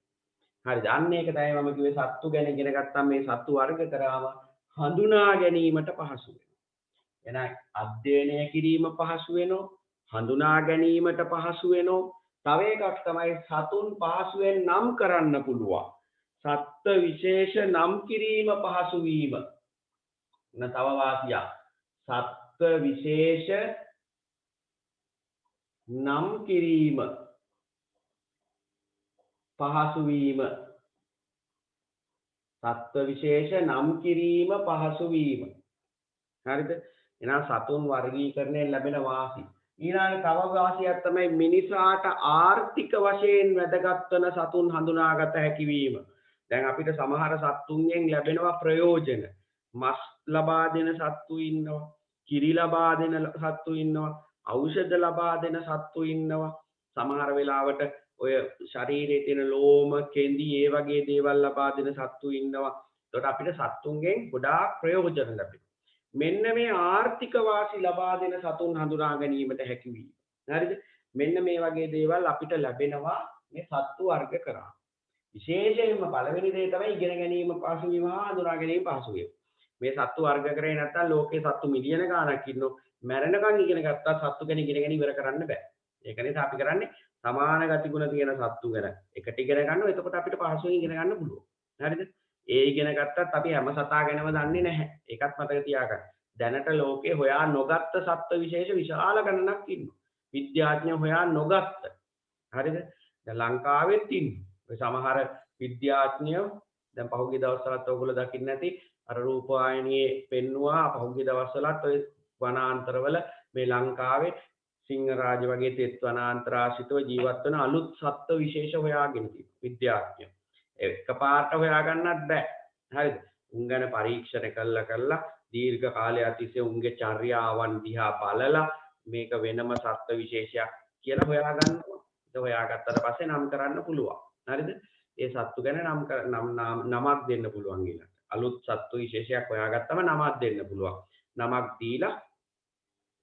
හරිද? අන්න ඒක තමයි මම කිව්වේ සත්තු ගැන ඉගෙන ගත්තාම මේ සත්තු වර්ග කරාම හඳුනා ගැනීමට පහසු වෙනවා. එහෙනම් අධ්‍යයනය කිරීම පහසු වෙනවා. හඳුනා ගැනීමට පහසු වෙනවා. තව එකක් තමයි සතුන් පහසුවෙන් නම් කරන්න පුළුවන්. සත්ත්ව විශේෂ නම් කිරීම පහසු වීම. තව වාසියක්. සත්ත්ව විශේෂ නම් කිරීම පහසු වීම. සත්ත්ව විශේෂ නම් කිරීම පහසු වීම. හරිද? එහෙනම් සතුන් වර්ගීකරණයෙන් ලැබෙන වාසි. ඊළඟ තව වාසියක් තමයි මිනිසාට ආර්ථික වශයෙන් වැදගත් වන සතුන් හඳුනාගත හැකි වීම. දැන් අපිට සමහර සත්තුන්ගෙන් ලැබෙනවා ප්‍රයෝජන. මස් ලබා දෙන සත්තු ඉන්නවා, කිරි ලබා දෙන සත්තු ඉන්නවා, ඖෂධ ලබා දෙන සත්තු ඉන්නවා. සමහර වෙලාවට ඔය ශරීරයේ තියෙන ලෝම, කෙඳි ඒ වගේ දේවල් ලබා දෙන සත්තු ඉන්නවා. ඒකට අපිට සත්තුන්ගෙන් ගොඩාක් ප්‍රයෝජන ලැබෙනවා. මෙන්න මේ ආර්ථික වාසි ලබා දෙන සතුන් හඳුනා ගැනීමට හැකි වීම. හරිද? මෙන්න මේ වගේ දේවල් අපිට ලැබෙනවා මේ සත්තු වර්ග කරා. විශේෂයෙන්ම පළවෙනි දේ තමයි ඉගෙන ගැනීම පහසු වීම හා හඳුනා ගැනීම පහසු වීම. මේ සත්තු වර්ග කරේ නැත්තම් ලෝකේ සත්තු මිලියන ගාණක් ඉන්නෝ මැරෙනකන් ඉගෙන ගත්තා සත්තු ගැන ඉගෙන ඉවර කරන්න බෑ. ඒක නිසා අපි කරන්නේ සමාන ගතිගුණ තියෙන සත්තු ගැන එකට ඉගෙන ගන්නවා. එතකොට අපිට පහසුවෙන් ඉගෙන ගන්න පුළුවන්. හරිද? ඒ ඉගෙන ගත්තත් අපි හැම සතා ගැනම දන්නේ නැහැ. ඒකත් මතක තියාගන්න. දැනට ලෝකේ හොයා නොගත්ත සත්ත්ව විශේෂ විශාල ගණනක් ඉන්නවා. විද්‍යාඥයෝ හොයා නොගත්ත. හරිද? දැන් ලංකාවෙත් ඉන්නවා. ඔය සමහර විද්‍යාඥයෝ දැන් පහුගිය දවස්වලත් ඔයගොල්ලෝ දකින්න ඇති අර රූපවාහිනියේ පෙන්නවා පහුගිය දවස්වලත් ඔය වනාන්තරවල මේ ලංකාවේ සිංහරාජ වගේ තෙත් වනාන්තරාශිතව ජීවත් වන අලුත් සත්ත්ව විශේෂ හොයාගෙන තියෙනවා විද්‍යාඥයෝ. එකපාරට හොයාගන්නත් බෑ. හරිද? උන් ගැන පරීක්ෂණ කළා දීර්ඝ කාලයක් තිස්සේ උන්ගේ චර්යාවන් දිහා බලලා මේක වෙනම සත්ත්ව විශේෂයක් කියලා හොයාගන්නවා. ඒක හොයාගත්තට පස්සේ නම් කරන්න පුළුවන්. හරිද? ඒ සත්තු ගැන නමක් දෙන්න පුළුවන් ඊළඟට. අලුත් සත්තු විශේෂයක් හොයාගත්තම නමක් දෙන්න පුළුවන්. නමක් දීලා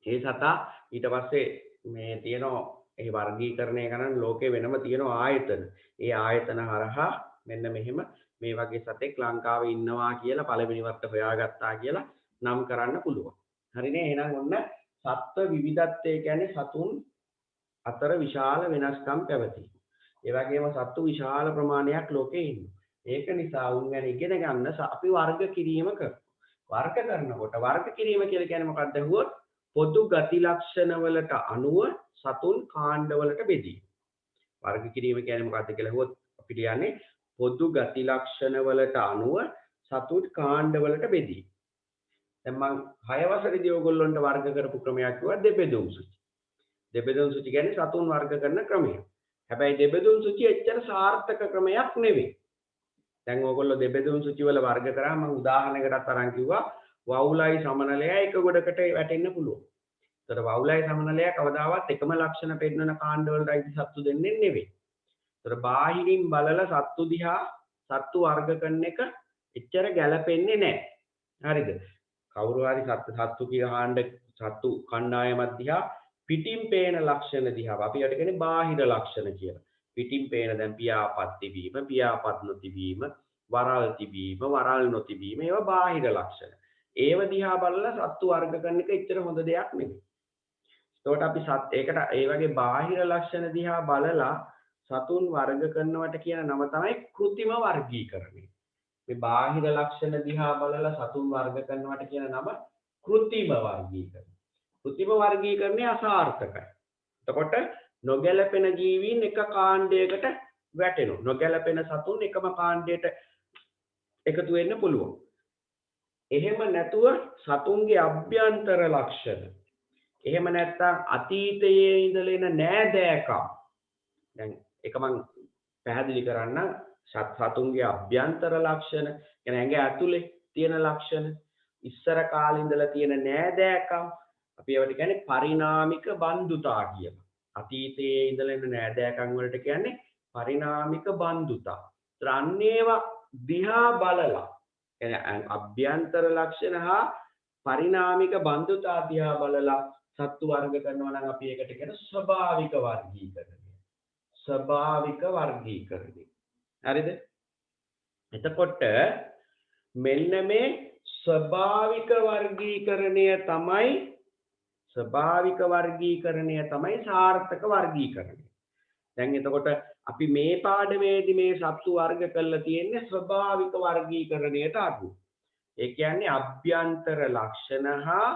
ඒ සතා ඊට පස්සේ මේ තියෙන ඒ වර්ගීකරණය කරන ලෝකේ වෙනම තියෙන ආයතන. ඒ ආයතන හරහා මෙන්න මෙහෙම මේ වගේ සතෙක් ලංකාවේ ඉන්නවා කියලා පළවෙනි වරට හොයාගත්තා කියලා නම් කරන්න පුළුවන්. හරිනේ? එහෙනම් ඔන්න සත්ත්ව විවිධත්වය කියන්නේ සතුන් අතර විශාල වෙනස්කම් පැවතීම. ඒ වගේම සත්තු විශාල ප්‍රමාණයක් ලෝකේ ඉන්නවා. ඒක නිසා උන් ගැන ඉගෙන ගන්න අපි වර්ග කිරීම කරනවා. වර්ග කරනකොට වර්ග කිරීම කියලා කියන්නේ මොකක්ද? හුවොත් පොදු ගති ලක්ෂණ වලට අනුව සතුන් කාණ්ඩ වලට බෙදීම. වර්ග කිරීම කියන්නේ මොකක්ද කියලා හුවොත් අපි කියන්නේ පොදු ගති ලක්ෂණ වලට අනුව සතුන් කාණ්ඩ වලට බෙදීම. දැන් මම 6 වසරේදී ඔයගොල්ලන්ට වර්ග කරපු ක්‍රමයක් කිව්වා දෙබෙදුම් සුචි. දෙබෙදුම් සුචි කියන්නේ සතුන් වර්ග කරන ක්‍රමය. හැබැයි දෙබෙදුම් සුචි එච්චර සාර්ථක ක්‍රමයක් නෙවෙයි. දැන් ඔයගොල්ලෝ දෙබෙදුම් සුචි වල වර්ග කරා මම උදාහරණයකට අරන් කිව්වා වවුලයි සමනලයයි එක ගොඩකට වැටෙන්න පුළුවන්. ඒතර වවුලයි සමනලයයි කවදාවත් එකම ලක්ෂණ පෙන්වන කාණ්ඩ වලට අයිති සත්තු දෙන්නේ නෙවෙයි. ඒතර බාහිරින් බලලා සත්තු දිහා සත්තු වර්ග කරන එක එච්චර ගැළපෙන්නේ නැහැ. හරිද? කවුරු හරි සත්තු කාණ්ඩ සත්තු කණ්ඩායමක් දිහා පිටින් පේන ලක්ෂණ දිහා අපි යට කියන්නේ බාහිර ලක්ෂණ කියලා. පිටින් පේන දැන් පියාපත් තිබීම, පියාපත් නොතිබීම, වරල් තිබීම, වරල් නොතිබීම ඒවා බාහිර ලක්ෂණ. ඒව දිහා බලලා සත්තු වර්ග කරන එක එච්චර හොඳ දෙයක් නෙවෙයි. ඒකට අපි ඒකට ඒ වගේ බාහිර ලක්ෂණ දිහා බලලා සතුන් වර්ග කරනවට කියන නම තමයි කෘතිම වර්ගීකරණය. මේ බාහිර ලක්ෂණ දිහා බලලා සතුන් වර්ග කරනවට කියන නම කෘතිම වර්ගීකරණය. කෘතිම වර්ගීකරණය අසාර්ථකයි. එතකොට නොගැලපෙන ජීවීන් එක කාණ්ඩයකට වැටෙනවා. නොගැලපෙන සතුන් එකම කාණ්ඩයට එකතු වෙන්න පුළුවන්. එහෙම නැතුව සතුන්ගේ අභ්‍යන්තර ලක්ෂණ. එහෙම නැත්නම් අතීතයේ ඉඳලා එන නෑදෑකම්. දැන් ඒක මම පැහැදිලි කරන්න සතුන්ගේ අභ්‍යන්තර ලක්ෂණ කියන්නේ ඇඟ ඇතුලේ තියෙන ලක්ෂණ ඉස්සර කාලේ ඉඳලා තියෙන නෑදෑකම් අපි ඒවට කියන්නේ පරිණාමික බන්දුතා කියලා. අතීතයේ ඉඳලා එන නෑදෑකම් වලට කියන්නේ පරිණාමික බන්දුතා. ත්‍රන්නේවා දිහා බලලා කියන්නේ අභ්‍යන්තර ලක්ෂණ හා පරිණාමික බන්දුතා දිහා බලලා සත්තු වර්ග කරනවා නම් අපි ඒකට කියන ස්වභාවික වර්ගීකරණය. ස්වභාවික වර්ගීකරණය. හරිද? එතකොට මෙන්න මේ ස්වභාවික වර්ගීකරණය තමයි සාර්ථක වර්ගීකරණය. දැන් එතකොට අපි මේ පාඩමේදී මේ සත්තු වර්ග කරලා තියෙන්නේ ස්වභාවික වර්ගීකරණයට අනුව. ඒ කියන්නේ අභ්‍යන්තර ලක්ෂණ හා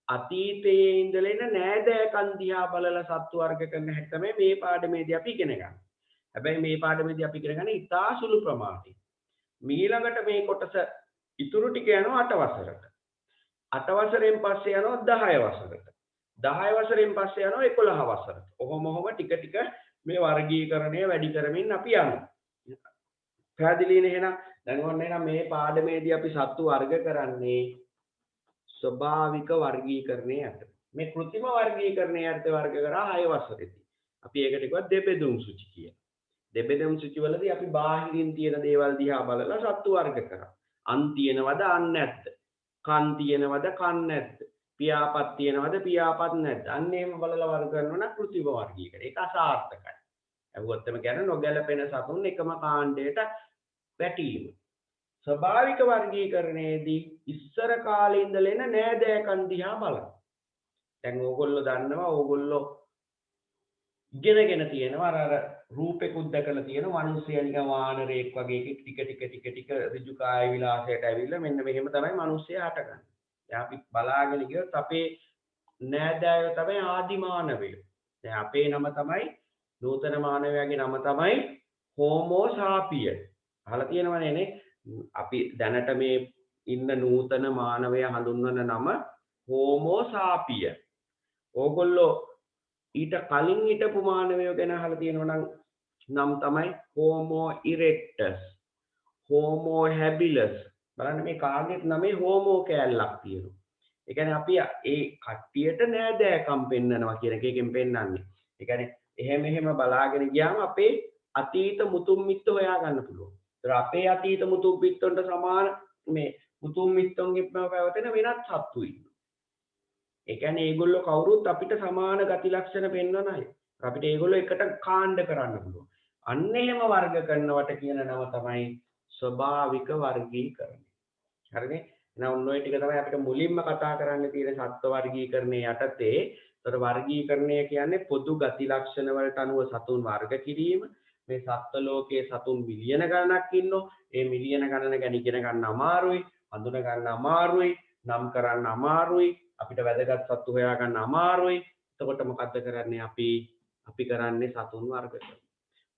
අතීතයේ ඉඳලා එන නෑදෑකම් දිහා බලලා සත්තු වර්ග කරන හැටි තමයි මේ පාඩමේදී අපි ඉගෙන ගන්න. හැබැයි මේ පාඩමේදී අපි ඉගෙන ගන්න ඉතා සුළු ප්‍රමාණයක්. ඊළඟට මේ කොටස ඉතුරු ටික යනවා 8 වසරට. 8 වසරෙන් පස්සේ යනවා 10 වසරට. 10 වසරෙන් පස්සේ යනවා 11 වසරට. ඔහොම ටික ටික මේ වර්ගීකරණය වැඩි කරමින් අපි යනවා. පැහැදිලිනේ එහෙනම්? දැන් ඔන්න එහෙනම් මේ පාඩමේදී අපි සත්තු වර්ග කරන්නේ ස්වභාවික වර්ගීකරණයේ යට. මේ કૃත්‍රිම වර්ගීකරණයේ යට වර්ග කරා 6 වසරේදී. අපි ඒකට කිව්වා දෙබෙදුම් සුචි කියලා. දෙබෙදුම් සුචි වලදී අපි බාහිරින් තියෙන දේවල් දිහා බලලා සත්තු වර්ග කරා. අන් තියෙනවද අන් නැද්ද? කන් තියෙනවද කන් නැද්ද? පියාපත් තියෙනවද පියාපත් නැද්ද? අන්න එහෙම බලලා වර්ග කරනවා නම් કૃත්‍රිම වර්ගීකරණය. ඒක අසාර්ථකයි. අහුවොත් එම කියන්නේ නොගැලපෙන සතුන් එකම කාණ්ඩයට වැටීම. ස්වභාවික වර්ගීකරණයේදී ඉස්සර කාලේ ඉඳලා එන නෑදෑකම් දිහා බලන්න. දැන් ඕගොල්ලෝ දන්නවා ඕගොල්ලෝ ඉගෙනගෙන තියෙනවා අර රූපෙකුත් දැකලා තියෙන මිනිස්සයා නිකන් වානරයෙක් වගේ ටික ඍජු කාය විලාසයට ඇවිල්ලා මෙන්න මෙහෙම තමයි මිනිස්සයා හටගන්නේ. දැන් අපි බලාගෙන ගියොත් අපේ නෑදෑයෝ තමයි ආදි මානවයෝ. දැන් අපේ නම තමයි නූතන මානවයාගේ නම තමයි හෝමෝ සාපියන්. අහලා තියෙනවනේ නේ? අපි දැනට මේ ඉන්න නූතන මානවයා හඳුන්වන නම හෝමෝ සාපියන්. ඕගොල්ලෝ ඊට කලින් හිටපු මානවයෝ ගැන අහලා තියෙනවා නම් තමයි හෝමෝ ඉරෙක්ටස්, හෝමෝ හැබිලස්. බලන්න මේ කාගෙත් නමේ හෝමෝ කෑල්ලක් තියෙනවා. ඒ කියන්නේ අපි ඒ කට්ටියට නෑදෑකම් පෙන්නනවා කියන එකෙන් පෙන්නන්නේ. ඒ කියන්නේ එහෙම බලාගෙන ගියාම අපේ අතීත මුතුන් මිත්ත හොයා ගන්න පුළුවන්. ඒතර අපේ අතීත මුතුන් මිත්තොන්ට සමාන මේ මුතුන් මිත්තොන්ගෙම පැවතෙන වෙනත් සත්තු ඉන්නවා. ඒ කියන්නේ ඒගොල්ලෝ කවුරුත් අපිට සමාන ගති ලක්ෂණ පෙන්වන අය. අපිට ඒගොල්ලෝ එකට කාණ්ඩ කරන්න පුළුවන්. අන්න එහෙම වර්ග කරනවට කියන නම තමයි ස්වභාවික වර්ගීකරණය. හරිනේ? එහෙනම් ඔන්න ඔය ටික තමයි අපිට මුලින්ම කතා කරන්න තියෙන සත්ත්ව වර්ගීකරණයේ යටතේ. ඒතර වර්ගීකරණය කියන්නේ පොදු ගති ලක්ෂණ වලට අනුව සතුන් වර්ග කිරීම. මේ සත්ත්ව ලෝකයේ සතුන් මිලියන ගණනක් ඉන්නෝ. ඒ මිලියන ගණන ගැන ඉගෙන ගන්න අමාරුයි, හඳුන ගන්න අමාරුයි, නම් කරන්න අමාරුයි. අපිට වැදගත් සත්තු හොයා ගන්න අමාරුයි. එතකොට මොකද්ද කරන්නේ අපි කරන්නේ සතුන් වර්ග කරනවා.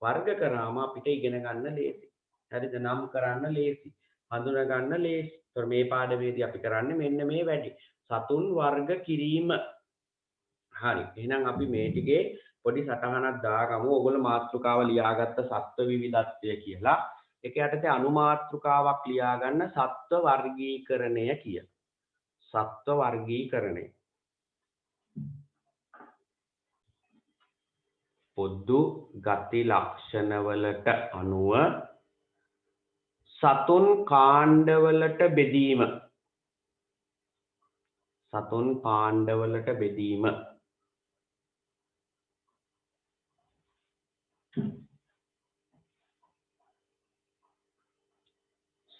වර්ග කරාම අපිට ඉගෙන ගන්න ලේසි. හරිද? නම් කරන්න ලේසි. හඳුන ගන්න ලේසි. ඒතර මේ පාඩමේදී අපි කරන්නේ මෙන්න මේ වැඩි. සතුන් වර්ග කිරීම. හරි. එහෙනම් අපි මේ ටිකේ පොඩි සටහනක් දාගමු. ඕගොල්ලෝ මාතෘකාව ලියාගත්ත සත්ත්ව විවිධත්වය කියලා. ඒක යටතේ අනුමාතෘකාවක් ලියාගන්න සත්ත්ව වර්ගීකරණය කියලා. සත්ත්ව වර්ගීකරණය. පොදු ගති ලක්ෂණවලට අනුව සතුන් කාණ්ඩවලට බෙදීම. සතුන් කාණ්ඩවලට බෙදීම.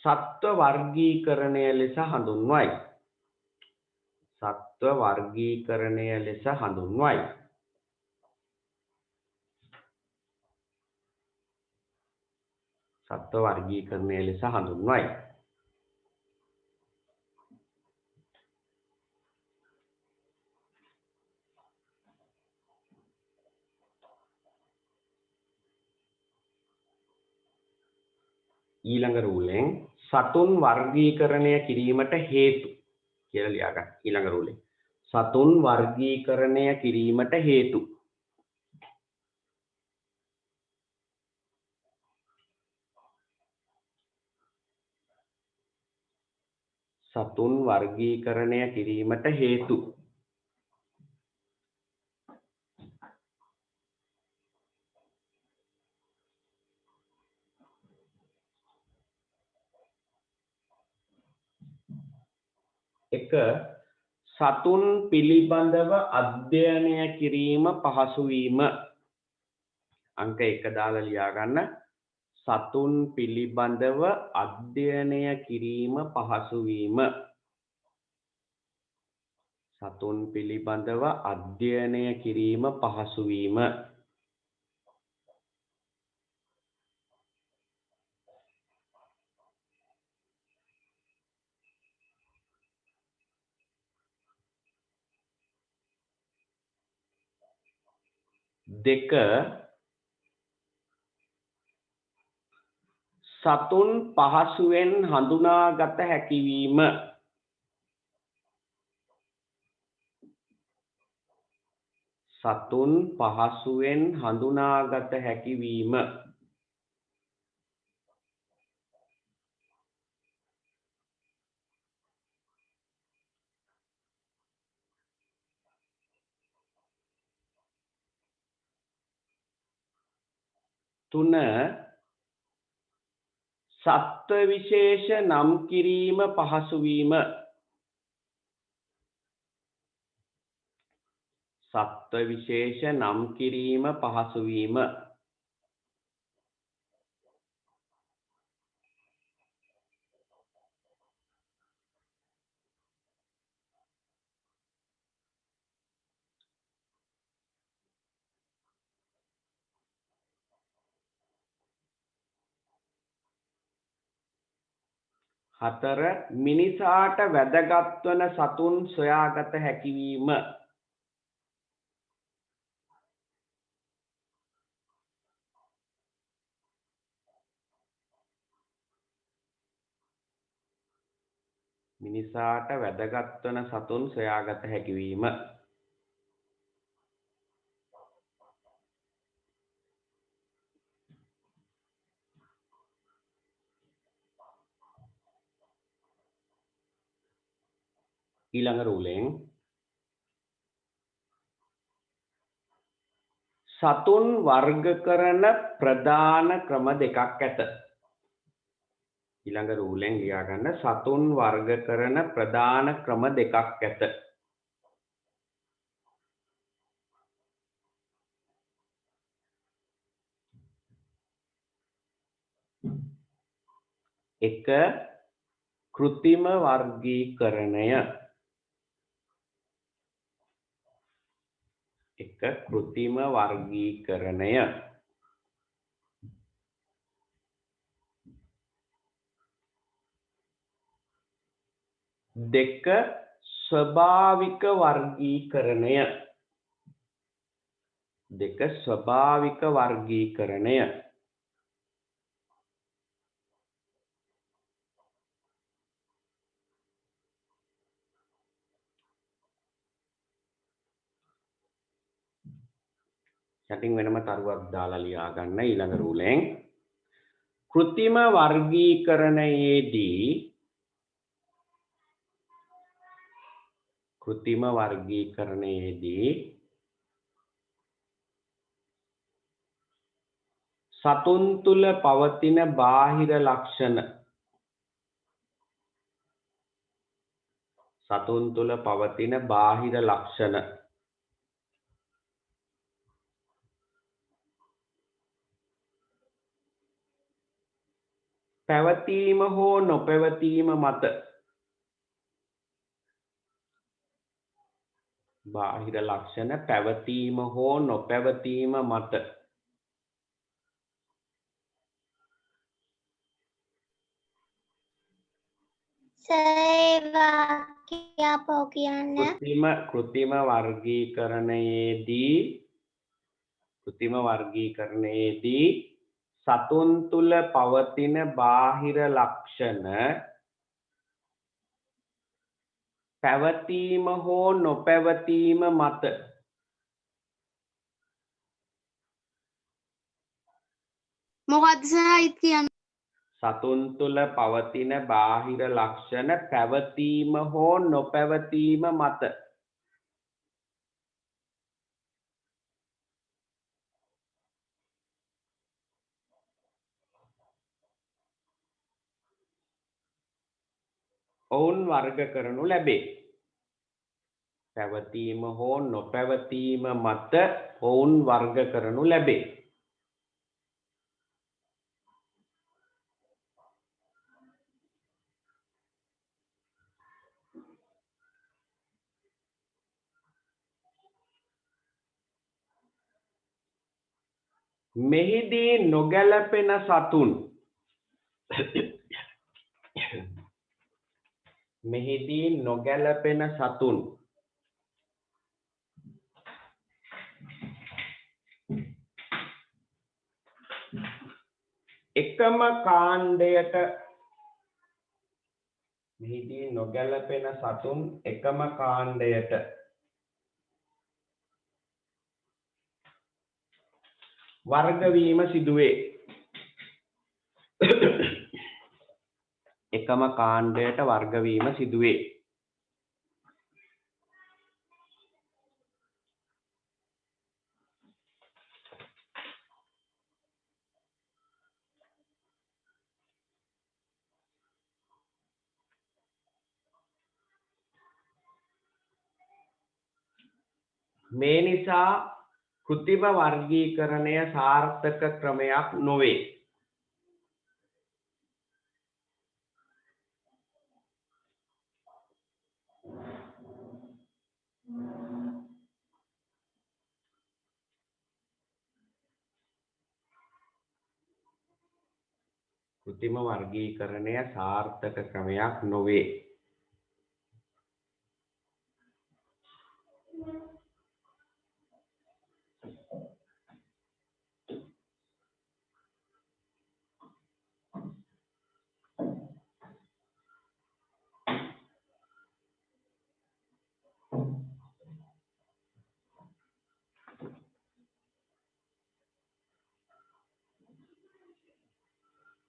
සත්ත්ව වර්ගීකරණය ලෙස හඳුන්වයි. සත්ත්ව වර්ගීකරණය ලෙස හඳුන්වයි. සත්ත්ව වර්ගීකරණය ලෙස හඳුන්වයි. ඊළඟ රූලෙන් සතුන් වර්ගීකරණය කිරීමට හේතු කියලා ලියා ගන්න. ඊළඟ රූලෙන් සතුන් වර්ගීකරණය කිරීමට හේතු. සතුන් වර්ගීකරණය කිරීමට හේතු. එක සතුන් පිළිබඳව අධ්‍යයනය කිරීම පහසු වීම. අංක 1 දාලා ලියා ගන්න. සතුන් පිළිබඳව අධ්‍යයනය කිරීම පහසු වීම. සතුන් පිළිබඳව අධ්‍යයනය කිරීම පහසු වීම. දෙක සතුන් පහසුවෙන් හඳුනාගත හැකි වීම. සතුන් පහසුවෙන් හඳුනාගත හැකි වීම. තුන සත්ත්ව විශේෂ නම් කිරීම පහසු වීම. සත්ත්ව විශේෂ නම් කිරීම පහසු වීම. හතර මිනිසාට වැදගත් වන සතුන් සොයාගත හැකි වීම. මිනිසාට වැදගත් වන සතුන් සොයාගත හැකි වීම. ඊළඟ රූලෙන් සතුන් වර්ග කරන ප්‍රධාන ක්‍රම දෙකක් ඇත. ඊළඟ රූලෙන් ලියා ගන්න සතුන් වර්ග කරන ප්‍රධාන ක්‍රම දෙකක් ඇත. එක කෘත්‍රිම වර්ගීකරණය. එක කෘත්‍රිම වර්ගීකරණය. දෙක ස්වභාවික වර්ගීකරණය. දෙක ස්වභාවික වර්ගීකරණය. යටින් වෙනම තරුවක් දාලා ලියා ගන්න ඊළඟ රූලෙන් කෘත්‍රිම වර්ගීකරණයේදී සතුන් තුළ පවතින බාහිර ලක්ෂණ. සතුන් තුළ පවතින බාහිර ලක්ෂණ. පැවතීම හෝ නොපැවතීම මත. බාහිර ලක්ෂණ පැවතීම හෝ නොපැවතීම මත. කෘත්‍රිම වර්ගීකරණයේදී සතුන් තුළ පවතින බාහිර ලක්ෂණ පැවතීම හෝ නොපැවතීම මත. මොකද්ද සයිත් කියන්නේ? සතුන් තුළ පවතින බාහිර ලක්ෂණ පැවතීම හෝ නොපැවතීම මත. ඔවුන් වර්ග කරනු ලැබේ. පැවතීම හෝ නොපැවතීම මත ඔවුන් වර්ග කරනු ලැබේ. මෙහිදී නොගැලපෙන සතුන්. මෙහිදී නොගැලපෙන සතුන්. එකම කාණ්ඩයට. මෙහිදී නොගැලපෙන සතුන් එකම කාණ්ඩයට. වර්ග වීම සිදුවේ. එකම කාණ්ඩයට වර්ග වීම සිදුවේ. මේ නිසා කෘත්‍රිම වර්ගීකරණය සාර්ථක ක්‍රමයක් නොවේ. කෘත්‍රිම වර්ගීකරණය සාර්ථක ක්‍රමයක් නොවේ.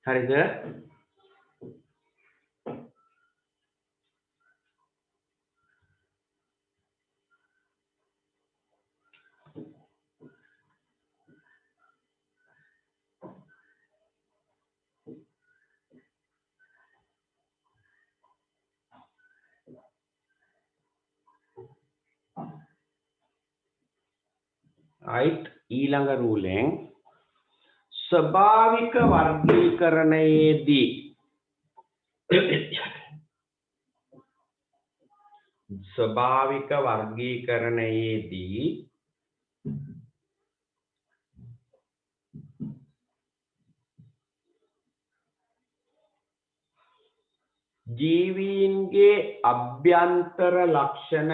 හරිද? right, ඊළඟ රූලෙන් ස්වභාවික වර්ගීකරණයේදී ජීවීන්ගේ අභ්‍යන්තර ලක්ෂණ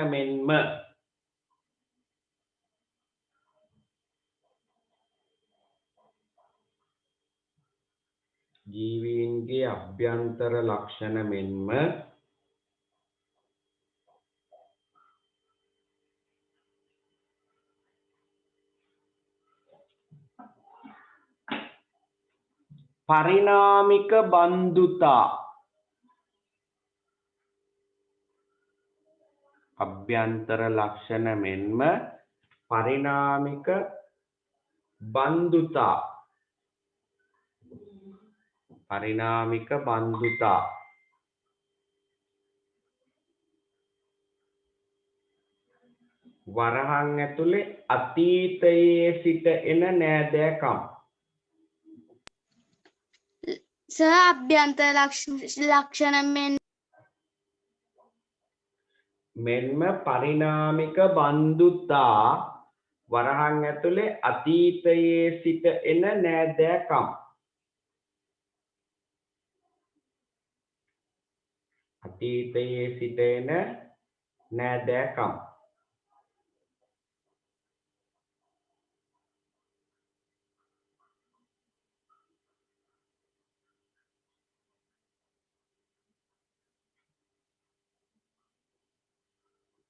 මෙන්ම පරිණාමික බන්ධුතා අභ්‍යන්තර ලක්ෂණ මෙන්ම පරිණාමික බන්ධුතා වරහන් ඇතුලේ අතීතයේ සිට එන නෑදෑකම් සහ අභ්‍යන්තර ලක්ෂණ මෙන්ම පරිණාමික බන්ධුතා වරහන් ඇතුලේ අතීතයේ සිට එන නෑදෑකම්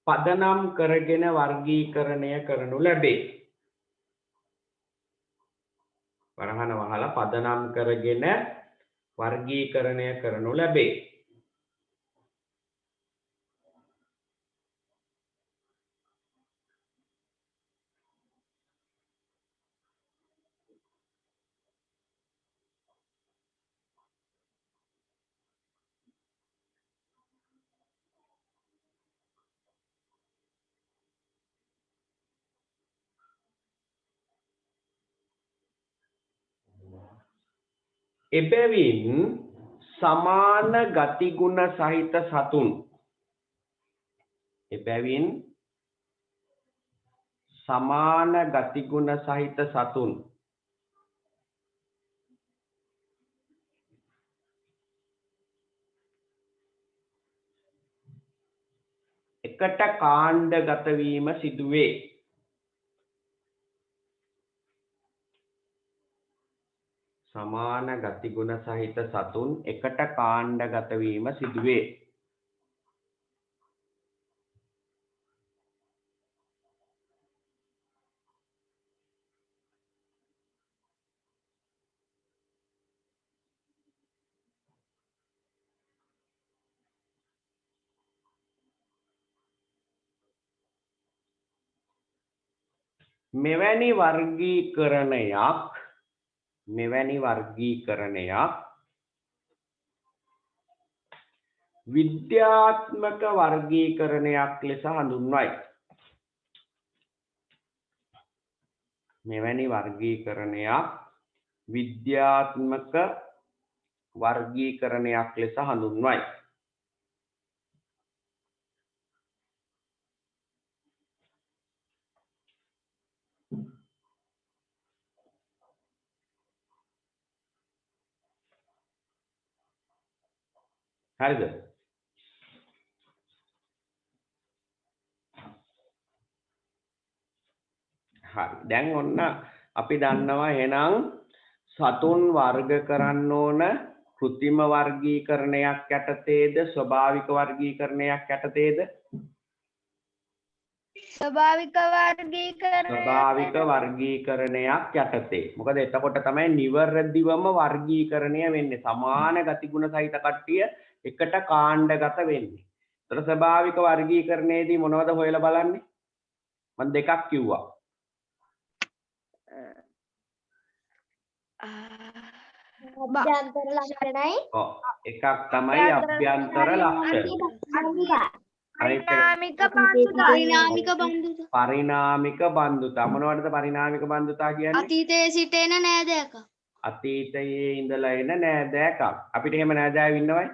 පදනම් කරගෙන වර්ගීකරණය කරනු ලැබේ. වරහන වහලා පදනම් කරගෙන වර්ගීකරණය කරනු ලැබේ. එබැවින් සමාන ගතිගුණ සහිත සතුන් එකට කාණ්ඩගත වීම සිදුවේ. සමාන ගතිගුණ සහිත සතුන් එකට කාණ්ඩගත වීම සිදුවේ. මෙවැනි වර්ගීකරණයක් විද්‍යාත්මක වර්ගීකරණයක් ලෙස හඳුන්වයි. මෙවැනි වර්ගීකරණයක් විද්‍යාත්මක වර්ගීකරණයක් ලෙස හඳුන්වයි. හරිද? හරි. දැන් ඔන්න අපි දන්නවා එහෙනම් සතුන් වර්ග කරන්න ඕන කෘත්‍රිම වර්ගීකරණයක් යටතේද ස්වභාවික වර්ගීකරණයක් යටතේද? ස්වභාවික වර්ගීකරණයක් යටතේ. මොකද එතකොට තමයි නිවැරදිවම වර්ගීකරණය වෙන්නේ. සමාන ගතිගුණ සහිත කට්ටිය එකට කාණ්ඩගත වෙන්නේ. ඒතර ස්වභාවික වර්ගීකරණයේදී මොනවද හොයලා බලන්නේ? මම දෙකක් කිව්වා. අභ්‍යන්තර ලක්ෂණයි. ඔව්. එකක් තමයි අභ්‍යන්තර ලක්ෂණ. පරිණාමික බන්ධුතා. මොනවටද පරිණාමික බන්ධුතා කියන්නේ? අතීතයේ සිට එන නෑදෑකම්. අතීතයේ ඉඳලා එන නෑදෑකම්. අපිට එහෙම නෑදෑයෝ ඉන්නවයි?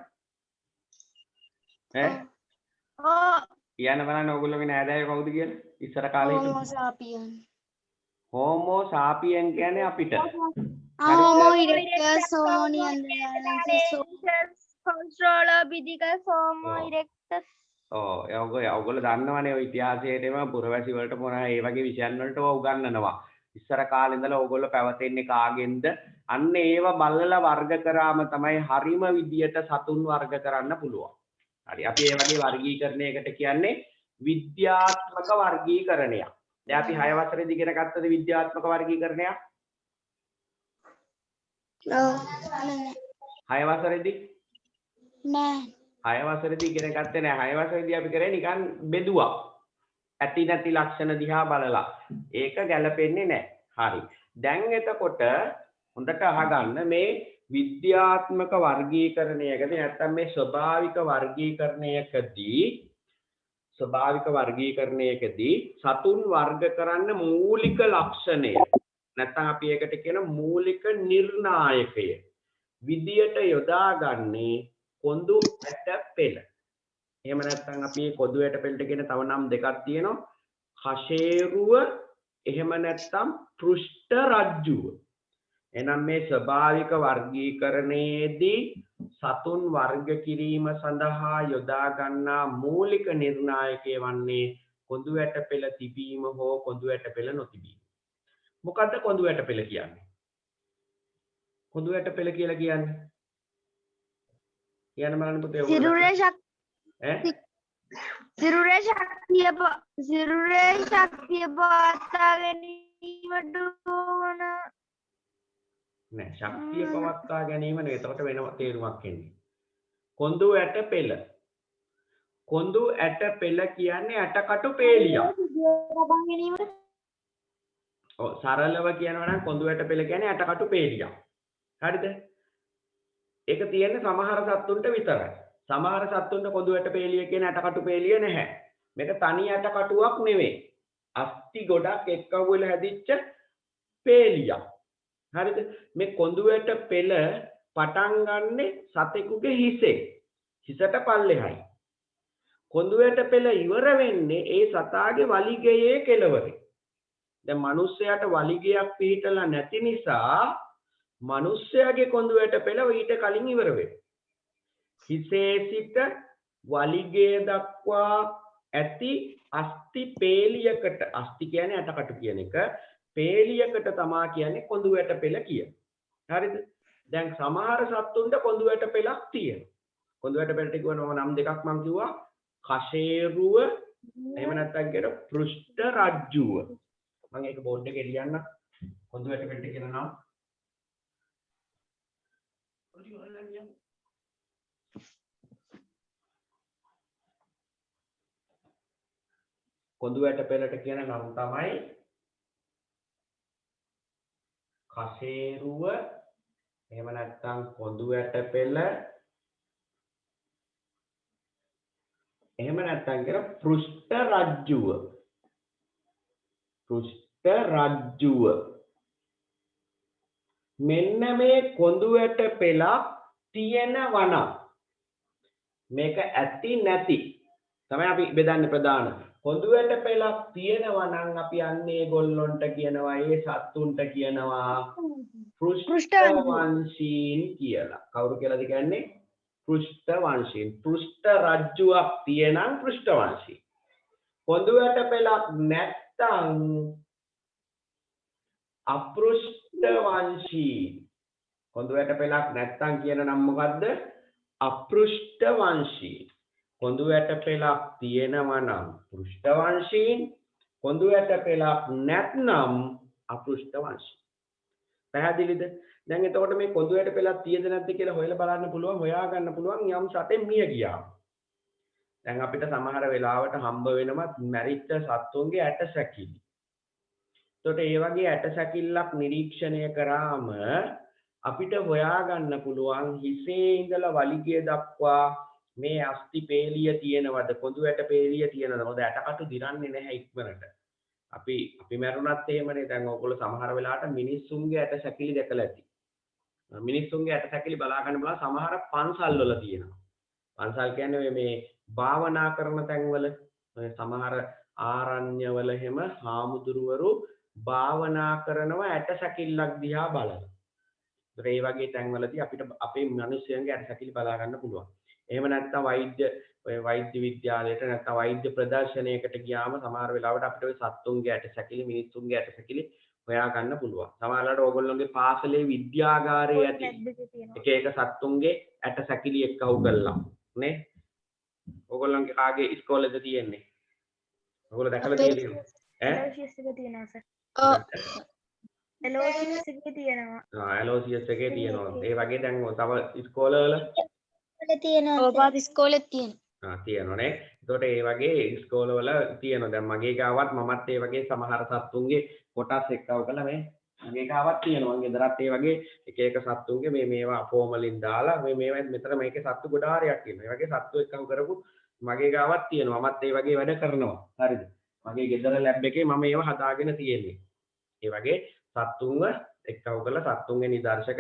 ඈ? කියන්න බලන්න ඕගොල්ලෝගේ නෑදෑයෝ කවුද කියලා? ඉස්සර කාලේ හෝමෝ සාපියන්. හෝමෝ සාපියන් කියන්නේ අපිට. Homo erectus, Homo neanderthalensis, Australopithecus, Homo erectus. ඔයගොල්ලෝ දන්නවනේ ඔය ඉතිහාසයේදීම පුරවැසි වලට මොනවා ඒ වගේ විෂයන් වලට උගන්වනවා. ඉස්සර කාලේ ඉඳලා ඕගොල්ලෝ පැවතෙන්නේ කාගෙන්ද? අන්න ඒව බලලා වර්ග කරාම තමයි හරිම විදියට සතුන් වර්ග කරන්න පුළුවන්. හරි. අපි මේ වගේ වර්ගීකරණයකට කියන්නේ විද්‍යාත්මක වර්ගීකරණයක්. දැන් අපි 6 වසරේදී ඉගෙන ගත්තද විද්‍යාත්මක වර්ගීකරණයක්? ඔව්. 6 වසරේදී? නෑ. 6 වසරේදී ඉගෙන ගත්තේ නෑ. 6 වසරේදී අපි කරේ නිකන් බෙදුවා. ඇති නැති ලක්ෂණ දිහා බලලා. ඒක ගැලපෙන්නේ නෑ. හරි. දැන් එතකොට හොඳට අහගන්න මේ විද්‍යාත්මක වර්ගීකරණයකදී නැත්නම් මේ ස්වභාවික වර්ගීකරණයකදී සතුන් වර්ග කරන්න මූලික ලක්ෂණය නැත්නම් අපි ඒකට කියන මූලික නිර්ණායකය විදියට යොදාගන්නේ කොඳු ඇට පෙළ. එහෙම නැත්නම් අපි මේ කොඳු ඇට පෙළට කියන තව නම් දෙකක් තියෙනවා. කෂේරුව එහෙම නැත්නම් පෘෂ්ඨ රජ්ජුව. එහෙනම් මේ ස්වභාවික වර්ගීකරණයේදී සතුන් වර්ග කිරීම සඳහා යොදා ගන්නා මූලික නිර්ණායකය වන්නේ කොඳු ඇට පෙළ තිබීම හෝ කොඳු ඇට පෙළ නොතිබීම. මොකද්ද කොඳු ඇට පෙළ කියන්නේ? කොඳු ඇට පෙළ කියලා කියන්නේ කියන්න බලන්න පුතේ. සිරුරේ ශක්තිය පවත්වා ගැනීමට ඕන. නෑ ශක්තිය පවත්වා ගැනීම නෙවෙයි. එතකොට වෙන තේරුමක් එන්නේ. කොඳු ඇට පෙළ. කොඳු ඇට පෙළ කියන්නේ ඇටකටු පේලියක්. ඔව් සරලව කියනවා නම් කොඳු ඇට පෙළ කියන්නේ ඇටකටු පේලියක්. හරිද? ඒක තියෙන්නේ සමහර සත්තුන්ට විතරයි. සමහර සත්තුන්ට කොඳු ඇට පේලිය කියන ඇටකටු පේලිය නැහැ. මේක තනි ඇටකටුවක් නෙවෙයි. අස්ති ගොඩක් එක්කවුල හැදිච්ච පේලියක්. හරිද? මේ කොඳු ඇට පෙළ පටන් ගන්නෙ සතෙකුගේ හිසේ. හිසට පල්ලෙහායි. කොඳු ඇට පෙළ ඉවර වෙන්නේ ඒ සතාගේ වලිගයේ කෙළවරේ. දැන් මිනිස්සයාට වලිගයක් පිහිටලා නැති නිසා මිනිස්සයාගේ කොඳු ඇට පෙළ ඊට කලින් ඉවර වෙනවා. හිසේ සිට වලිගය දක්වා ඇති අස්ති පේලියකට, අස්ති කියන්නේ ඇටකටු කියන එක, පේලියකට තමා කියන්නේ කොඳු ඇට පෙළ කියන්නේ. හරිද? දැන් සමහර සත්තුන්ට කොඳු ඇට පෙළක් තියෙනවා. කොඳු ඇට පෙළට කියනවා නම් දෙකක් මම කිව්වා. කෂේරුව එහෙම නැත්නම් කියන පෘෂ්ඨ රජ්ජුව. මම ඒක බෝඩ් එකේ ලියන්න. කොඳු ඇට පෙළට කියන නම. කොඳු ඇට පෙළට කියන නම තමයි කසේරුව එහෙම නැත්නම් කොඳු ඇට පෙළ එහෙම නැත්නම් කියන පෘෂ්ඨ රජ්ජුව මෙන්න මේ කොඳු ඇට පෙළක් තියෙනවා නම් මේක ඇති නැති තමයි අපි බෙදන්නේ ප්‍රධාන කොඳු ඇට පෙළක් තියෙනවා නම් අපි අන්නේ ඒගොල්ලොන්ට කියනවා ඒ සත්තුන්ට කියනවා පෘෂ්ඨ වංශීන් කියලා. කවුරු කියලාද කියන්නේ? පෘෂ්ඨ වංශීන්. පෘෂ්ඨ රජ්ජුවක් තියෙනම් පෘෂ්ඨ වංශී. කොඳු ඇට පෙළක් නැත්තම් අපෘෂ්ඨ වංශී. කොඳු ඇට පෙළක් නැත්තම් කියන නම් මොකද්ද? අපෘෂ්ඨ වංශී. කොඳු ඇට පෙළක් තියෙනවා නම් පෘෂ්ඨ වංශීන්. කොඳු ඇට පෙළක් නැත්නම් අපෘෂ්ඨ වංශී. පැහැදිලිද? දැන් එතකොට මේ කොඳු ඇට පෙළක් තියෙද නැද්ද කියලා හොයලා බලන්න පුළුවන්, හොයා ගන්න පුළුවන් යම් සතෙන් මිය ගියා. දැන් අපිට සමහර වෙලාවට හම්බ වෙනවා මැරිච්ච සත්තුන්ගේ ඇට සැකිලි. එතකොට ඒ වගේ ඇට සැකිල්ලක් නිරීක්ෂණය කරාම අපිට හොයා ගන්න පුළුවන් හිසේ ඉඳලා වලිගය දක්වා මේ අස්ථි පේලිය තියෙනවද, කොඳු ඇට පේලිය තියෙනවද? මොකද ඇටකටු දිරන්නේ නැහැ ඉක්මනට. අපි මැරුණත් එහෙමනේ. දැන් ඔයගොල්ලෝ සමහර වෙලාවට මිනිස්සුන්ගේ ඇට සැකිලි දැකලා ඇති. මිනිස්සුන්ගේ ඇට සැකිලි බලා ගන්න බලලා සමහර පන්සල් වල තියෙනවා. පන්සල් කියන්නේ මේ භාවනා කරන තැන්වල සමහර ආරණ්‍යවල එහෙම හාමුදුරුවරු භාවනා කරනවා ඇට සැකිල්ලක් දිහා බලලා. ඒ වගේ තැන්වලදී අපිට අපේ මිනිස්යන්ගේ ඇට සැකිලි බලා ගන්න පුළුවන්. එහෙම නැත්නම් වෛද්‍ය විද්‍යාලයට නැත්නම් වෛද්‍ය ප්‍රදර්ශනයකට ගියාම සමහර වෙලාවට අපිට ওই සත්තුන්ගේ ඇට සැකිලි මිනිස්සුන්ගේ ඇට සැකිලි හොයා ගන්න පුළුවන්. සමහරවිට ඕගොල්ලෝගේ පාසලේ විද්‍යාගාරයේ ඇති එක එක සත්තුන්ගේ ඇට සැකිලි එක්කහුව කළා නේ. ඕගොල්ලන්ගේ කාගේ ඉස්කෝලේද තියෙන්නේ? ඕගොල්ලෝ දැකලා තියෙනවද? LOCS එකේ තියෙනවා සර්. LOCS එකේ තියෙනවා. LOCS එකේ තියෙනවා. ඒ වගේ දැන් තව ඉස්කෝලවල ඔබ ඉස්කෝලෙත් තියෙනවා. තියෙනවානේ. එතකොට ඒ වගේ ඉස්කෝලවල තියෙනවා. දැන් මගේ ගාවත් මමත් ඒ වගේ සමහර සත්තුන්ගේ කොටස් එක්කව කළා මේ. මගේ ගාවත් තියෙනවා. මගේ ගෙදරත් ඒ වගේ එක එක සත්තුන්ගේ මේවා ෆෝමලින් දාලා මේවා මෙතන මේකේ සත්තු ගොඩාරියක් ඉන්නවා. ඒ වගේ සත්තු එක්කව කරපු මගේ ගාවත් තියෙනවා. මමත් ඒ වගේ වැඩ කරනවා. හරිද? මගේ ගෙදර ලැබ් එකේ මම ඒවා හදාගෙන තියෙන්නේ. ඒ වගේ සත්තුන්ව එක්කව කරලා සත්තුන්ගේ නිදර්ශක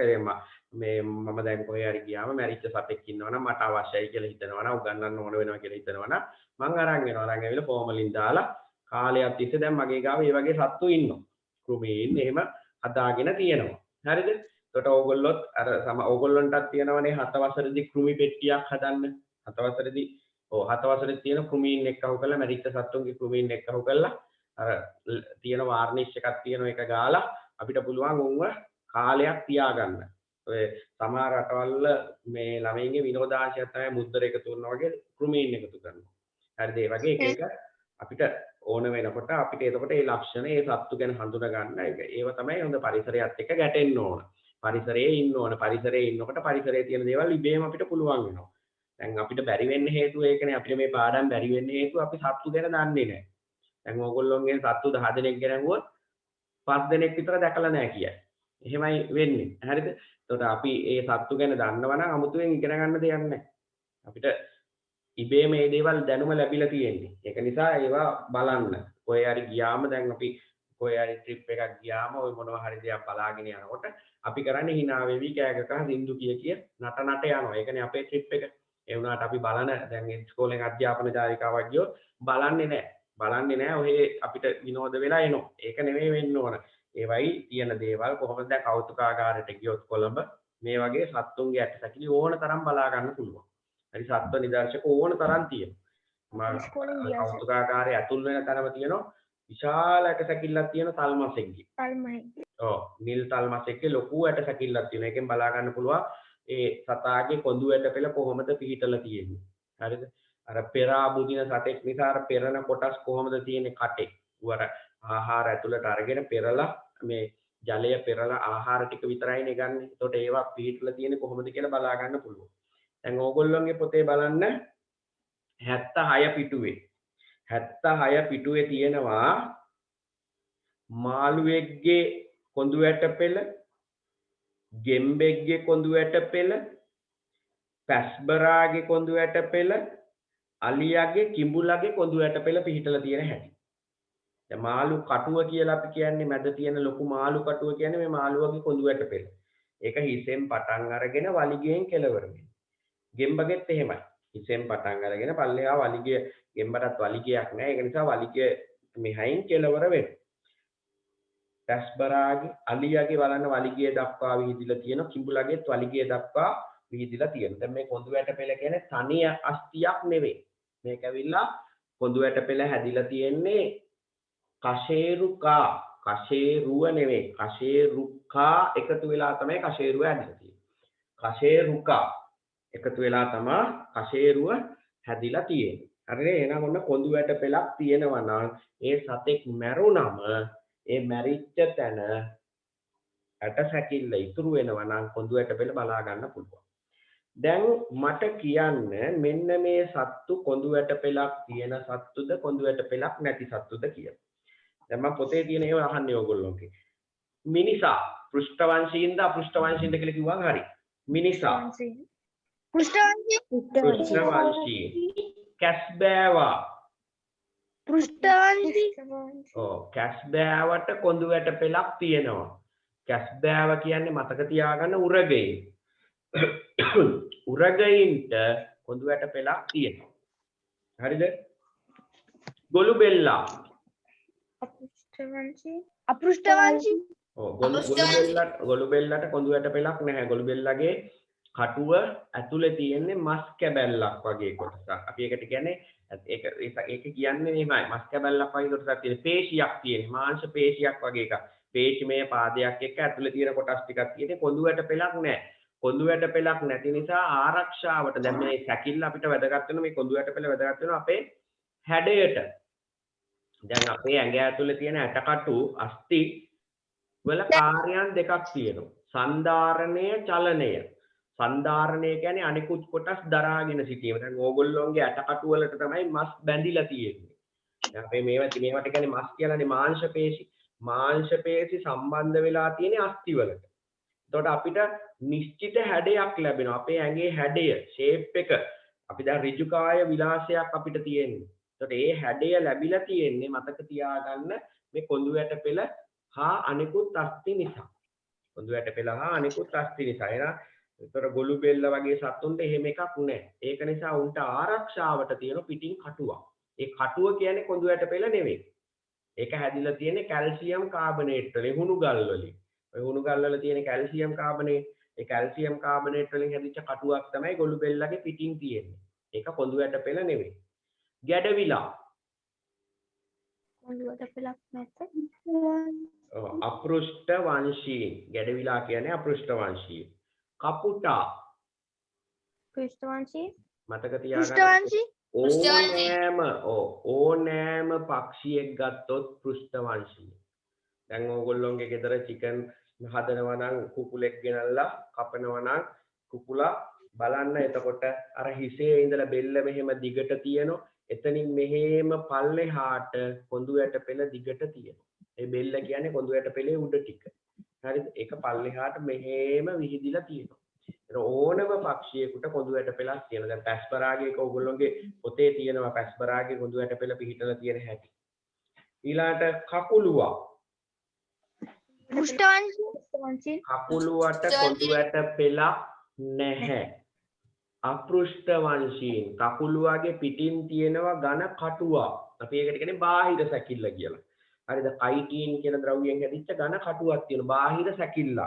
මේ මම දැන් කොහේ හරි ගියාම මැරිච්ච සතෙක් ඉන්නවනම් මට අවශ්‍යයි කියලා හිතනවනම් උගන්වන්න ඕන වෙනවා කියලා හිතනවනම් මං අරන් එනවා. අරන් ඇවිල්ලා ෆෝමලින් දාලා කාලයක් තිස්සේ දැන් මගේ ගාව මේ වගේ සත්තු ඉන්නවා. කෘමීන් එහෙම හදාගෙන තියෙනවා. හරිද? එතකොට ඕගොල්ලොත් අර ඕගොල්ලන්ටත් තියෙනවනේ 7 වසරේදී කෘමි පෙට්ටියක් හදන්න. 7 වසරේදී 7 වසරේ තියෙන කෘමීන් එක්කව කරලා මැරිච්ච සත්තුන්ගේ කෘමීන් එක්කව කරලා අර තියෙන වර්නිෂ් එකක් තියෙන එක ගාලා අපිට පුළුවන් උන්ව කාලයක් තියාගන්න. ඔය සමහර රටවල මේ ළමයින්ගේ විනෝදාංශයක් තමයි මුද්දර එකතු කරනවා වගේ කෘමීන් එකතු කරනවා. හරිද? ඒ වගේ එක එක අපිට ඕන වෙනකොට අපිට එතකොට මේ ලක්ෂණ ඒ සත්තු ගැන හඳුනා ගන්න එක. ඒව තමයි හොඳ පරිසරයත් එක්ක ගැටෙන්න ඕන. පරිසරයේ ඉන්න ඕන. පරිසරයේ ඉන්නකොට පරිසරයේ තියෙන දේවල් ඉබේම අපිට පුළුවන් වෙනවා. දැන් අපිට බැරි වෙන්න හේතුව ඒකනේ. අපිට මේ පාඩම් බැරි වෙන්න හේතුව අපි සත්තු ගැන දන්නේ නැහැ. දැන් ඕගොල්ලෝගේ සත්තු 10 දෙනෙක් ගැන අහුවොත් 5 දෙනෙක් විතර දැකලා නැහැ කියයි. එහෙමයි වෙන්නේ. හරිද? එතකොට අපි ඒ සත්තු ගැන දන්නවා නම් 아무තුවෙන් ඉගෙන ගන්න දෙයක් නැහැ. අපිට ඉබේම මේ දේවල් දැනුම ලැබිලා තියෙන්නේ. ඒක නිසා ඒවා බලන්න. කොහේ හරි ගියාම දැන් අපි කොහේ හරි ට්‍රිප් එකක් ගියාම ওই මොනවා හරි දෙයක් බලාගෙන යනකොට අපි කරන්නේ hina වෙවි කෑගක සින්දු කිය නට යනවා. ඒකනේ අපේ ට්‍රිප් එක. ඒ වුණාට අපි බලන දැන් ඉස්කෝලෙන් අධ්‍යාපන ජාලිකාවක් ගියොත් බලන්නේ නැහැ. බලන්නේ නැහැ. ඔහේ අපිට විනෝද වෙලා එනවා. ඒක නෙමෙයි වෙන්න ඕන. ඒවයි තියෙන දේවල් කොහොමද දැන් කෞතුකාගාරයට ගියොත් කොළඹ මේ වගේ සත්තුන්ගේ ඇට සැකිලි ඕන තරම් බලා ගන්න පුළුවන්. හරි සත්ව නිදර්ශක ඕන තරම් තියෙනවා. කෞතුකාගාරයේ ඇතුල් වෙන තරම තියෙනවා විශාල ඇට සැකිල්ලක් තියෙන තල්මසෙක්ගේ. ඔව් නිල් තල්මසෙක්ගේ ලොකු ඇට සැකිල්ලක් තියෙනවා. ඒකෙන් බලා ගන්න පුළුවන් ඒ සතාගේ කොඳු ඇට පෙළ කොහොමද පිහිටලා තියෙන්නේ. හරිද? අර පෙරා බුදින සතෙක් නිසා අර පෙරන කොටස් කොහොමද තියෙන්නේ කටේ. උවර ආහාර ඇතුළට අරගෙන පෙරලා මේ ජලය පෙරලා ආහාර ටික විතරයිනේ ගන්න. ඒතකොට ඒවා පිහිටලා තියෙන්නේ කොහොමද කියලා බලා ගන්න පුළුවන්. දැන් ඕගොල්ලෝගේ පොතේ බලන්න 76 පිටුවේ 76 පිටුවේ තියෙනවා මාළුවෙක්ගේ කොඳු ඇට පෙළ ගෙම්බෙක්ගේ කොඳු ඇට පෙළ, පැස්බරාගේ කොඳු ඇට පෙළ, අලියාගේ කිඹුලාගේ කොඳු ඇට පෙළ පිහිටලා තියෙන හැටි. දැන් මාළු කටුව කියලා අපි කියන්නේ මැද තියෙන ලොකු මාළු කටුව කියන්නේ මේ මාළුවගේ කොඳු ඇට පෙළ. ඒක හිසෙන් පටන් අරගෙන වලිගයෙන් කෙලවර වෙනවා. ගෙම්බගෙත් එහෙමයි. හිසෙන් පටන් අරගෙන පල්ලෙහා වලිගය ගෙම්බටත් වලිගයක් නැහැ. ඒක නිසා වලිගය මෙහයින් කෙලවර වෙනවා. පැස්බරාගේ අලියාගේ බලන්න වලිගය දක්වා විහිදිලා තියෙනවා. කිඹුලාගේත් වලිගය දක්වා විහිදිලා තියෙනවා. දැන් මේ කොඳු ඇට පෙළ කියන්නේ තනි අස්තියක් නෙවෙයි. මේක ඇවිල්ලා කොඳු ඇට පෙළ හැදිලා තියෙන්නේ කෂේරුකා. කෂේරුව නෙවෙයි. කෂේරුකා එකතු වෙලා තමයි කෂේරුව හැදිලා තියෙන්නේ. කෂේරුකා එකතු වෙලා තමයි කෂේරුව හැදිලා තියෙන්නේ. හරිනේ? එහෙනම් ඔන්න කොඳු ඇට පෙළක් තියෙනවා නම් ඒ සතෙක් මැරුණම ඒ මැරිච්ච තැන ඇට සැකිල්ල ඉතුරු වෙනවා නම් කොඳු ඇට පෙළ බලා ගන්න පුළුවන්. දැන් මට කියන්න මෙන්න මේ සත්තු කොඳු ඇට පෙළක් තියෙන සත්තුද කොඳු ඇට පෙළක් නැති සත්තුද කියලා. දැන් මම පොතේ තියෙන ඒවා අහන්නේ ඕගොල්ලෝගේ. මිනිසා පෘෂ්ඨවංශීන්ද අපෘෂ්ඨවංශීන්ද කියලා කිව්වම හරි. මිනිසා පෘෂ්ඨවංශී. කැස්බෑවා කැස්බෑවට කොඳු ඇට පෙළක් තියෙනවා. කැස්බෑව කියන්නේ මතක තියාගන්න උරගයින්. උරගයින්ට කොඳු ඇට පෙළක් තියෙනවා. හරිද? ගොළු බෙල්ලා අපෘෂ්ඨවංශී ගොළු බෙල්ලට කොඳු ඇට පෙළක් නැහැ. ගොළු බෙල්ලගේ කටුව ඇතුලේ තියෙන්නේ මස් කැබැල්ලක් වගේ කොටසක්. අපි ඒකට කියන්නේ ඒක කියන්නේ මෙහෙමයි. මස් කැබැල්ලක් වගේ කොටසක් තියෙන පේශියක් තියෙන මාංශ පේශියක් වගේ එකක්. පේශිමය පාදයක් එක්ක ඇතුලේ තියෙන කොටස් ටිකක් තියෙන්නේ. කොඳු ඇට පෙළක් නැහැ. කොඳු ඇට පෙළක් නැති නිසා ආරක්ෂාවට දැන් මේ සැකිල්ල අපිට වැදගත් වෙන මේ කොඳු ඇට පෙළ වැදගත් වෙනවා අපේ හැඩයට. දැන් අපේ ඇඟ ඇතුලේ තියෙන ඇටකටු අස්ථි වල කාර්යයන් දෙකක් තියෙනවා. සන්ධාරණය, චලනය. සන්ධාරණය කියන්නේ අනිකුත් කොටස් දරාගෙන සිටීම. දැන් ඕගොල්ලෝගේ ඇටකටු වලට තමයි මස් බැඳිලා තියෙන්නේ. දැන් අපේ මේවට කියන්නේ මස් කියලානේ මාංශ පේශි. මාංශ පේශි සම්බන්ධ වෙලා තියෙන්නේ අස්ථි වලට. එතකොට අපිට නිශ්චිත හැඩයක් ලැබෙනවා. අපේ ඇඟේ හැඩය, ෂේප් එක අපි දැන් ඍජුකාය විලාසයක් අපිට තියෙන්නේ. එතකොට ඒ හැඩය ලැබිලා තියෙන්නේ මතක තියාගන්න මේ කොඳු ඇට පෙළ හා අනිකුත් අස්ථි නිසා. කොඳු ඇට පෙළ හා අනිකුත් අස්ථි නිසා. ඒතර ගොළු බෙල්ල වගේ සත්තුන්ට එහෙම එකක් නැහැ. ඒක නිසා උන්ට ආරක්ෂාවට තියෙන පිටින් කටුවක්. ඒ කටුව කියන්නේ කොඳු ඇට පෙළ නෙවෙයි. ඒක හැදිලා තියෙන්නේ කැල්සියම් කාබනේට් වලින්, හුණු ගල් වලින්. ඔය හුණු ගල් වල තියෙන කැල්සියම් කාබනේට්, ඒ කැල්සියම් කාබනේට් වලින් හැදිච්ච කටුවක් තමයි ගොළු බෙල්ලගේ පිටින් තියෙන්නේ. ඒක කොඳු ඇට පෙළ නෙවෙයි. ගැඩවිලා. කොඳු ඇට පෙළක් නැත්නම් අපෘෂ්ඨ වංශී. ගැඩවිලා කියන්නේ අපෘෂ්ඨ වංශී. කපුටා. පෘෂ්ඨවංශී මතක තියාගන්න. ඕනෑම පක්ෂියෙක් ගත්තොත් පෘෂ්ඨ වංශී. දැන් ඕගොල්ලෝගේ ගෙදර චිකන් හදනවා නම් කුකුලෙක් ගෙනල්ලා කපනවා නම් කුකුලා බලන්න එතකොට අර හිසේ ඉඳලා බෙල්ල මෙහෙම දිගට තියෙනවා. එතනින් මෙහෙම පල්ලෙහාට කොඳු ඇට පෙළ දිගට තියෙනවා. ඒ බෙල්ල කියන්නේ කොඳු ඇට පෙළේ උඩ ටික. හරිද? ඒක පල්ලෙහාට මෙහෙම විහිදිලා තියෙනවා. ඒක ඕනම පක්ෂියෙකුට කොඳු ඇට පෙළක් තියෙනවා. දැන් පැස්බරාගේ එක ඕගොල්ලෝගේ පොතේ තියෙනවා. පැස්බරාගේ කොඳු ඇට පෙළ පිහිටලා තියෙන හැටි. ඊළාට කකුලුවා. පෘෂ්ඨවංශී කකුලුවට කොඳු ඇට පෙළක් නැහැ. අපෘෂ්ඨ වංශීන්. කකුලුවාගේ පිටින් තියෙනවා ඝන කටුවක්. අපි ඒකට කියන්නේ බාහිර සැකිල්ල කියලා. හරිද? කයිටින් කියන ද්‍රව්‍යයෙන් හැදිච්ච ඝන කටුවක් තියෙන බාහිර සැකිල්ල.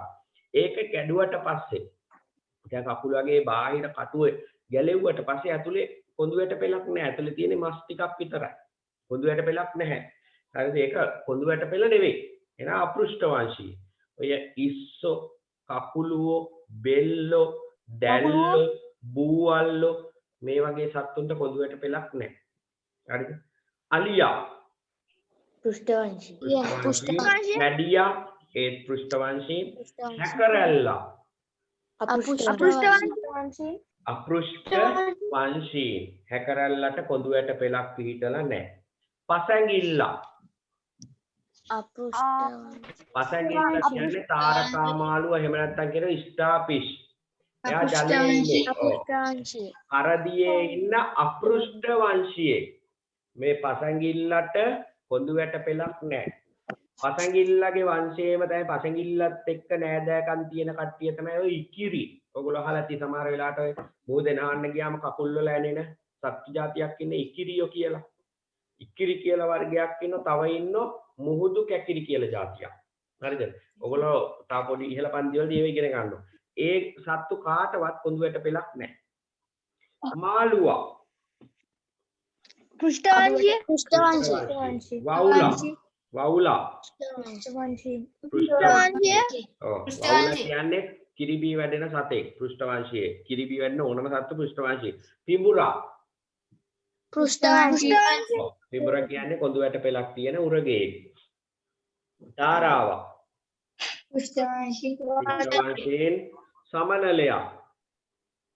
ඒක කැඩුවට පස්සේ දැන් කකුලුවාගේ බාහිර කටුව ගැලෙව්වට පස්සේ ඇතුලේ කොඳු ඇට පෙළක් නැහැ. ඇතුලේ තියෙන්නේ මස් ටිකක් විතරයි. කොඳු ඇට පෙළක් නැහැ. හරිද? ඒක කොඳු ඇට පෙළ නෙවෙයි. එන අපෘෂ්ඨ වංශී. ඔය ඉස්සෝ, කකුලුවෝ, බෙල්ලෝ, දැල්ලෝ, බූවල්ලෝ මේ වගේ සත්තුන්ට කොඳු ඇට පෙළක් නැහැ. හරිද? අලියා පෘෂ්ඨවංශී. මැඩියා ඒ පෘෂ්ඨවංශී. හැකරැල්ලා අපෘෂ්ඨවංශී අපෘෂ්ඨ වංශී. හැකරැල්ලට කොඳු ඇට පෙළක් පිහිටලා නැහැ. පසැඟිල්ලා අපෘෂ්ඨවංශී. පසඟිල්ල කියන්නේ තාරකා මාළුව එහෙම නැත්නම් කියන ස්ටාෆිෂ්. එයා ජලයේ ඉන්නේ. ඔව්. අපෘෂ්ඨවංශී. කරදියේ ඉන්න අපෘෂ්ඨ වංශියේ. මේ පසඟිල්ලට කොඳු වැට පෙලක් නැහැ. පසඟිල්ලගේ වංශයේම තමයි පසඟිල්ලත් එක්ක නෑදෑකම් තියෙන කට්ටිය තමයි ඔය ඉකිරි. ඔයගොල්ලෝ අහලා ඇති සමහර වෙලාවට ඔය මූදේ නාන්න ගියාම කකුල් වල ඇනෙන සත්තු జాතියක් ඉන්නේ ඉකිරියෝ කියලා. ඉකිරි කියලා වර්ගයක් ඉන්නෝ තව ඉන්නෝ මුහුදු කැකිරි කියලා జాතියක්. හරිද? ඔයගොල්ලෝ තා පොඩි ඉහළ පන්ති වලදී ඒව ඉගෙන ගන්නවා. ඒ සත්තු කාටවත් කොඳු වැට පෙලක් නැහැ. මාළුවා පෘෂ්ඨවංශී. පෘෂ්ඨවංශී. වවුලා පෘෂ්ඨවංශී. පෘෂ්ඨවංශී. ඔව් වවුලා කියන්නේ කිරිබී වැඩෙන සතෙක් පෘෂ්ඨවංශයේ. කිරිබී වැඩෙන ඕනම සත්තු පෘෂ්ඨවංශයේ. පිඹුරා පෘෂ්ඨවංශී. ඔව් පිඹුරා කියන්නේ කොඳු වැට පෙලක් තියෙන උරගේ. තාරාවා පෘෂ්ඨවංශී. පෘෂ්ඨවංශයෙන් සමනලයා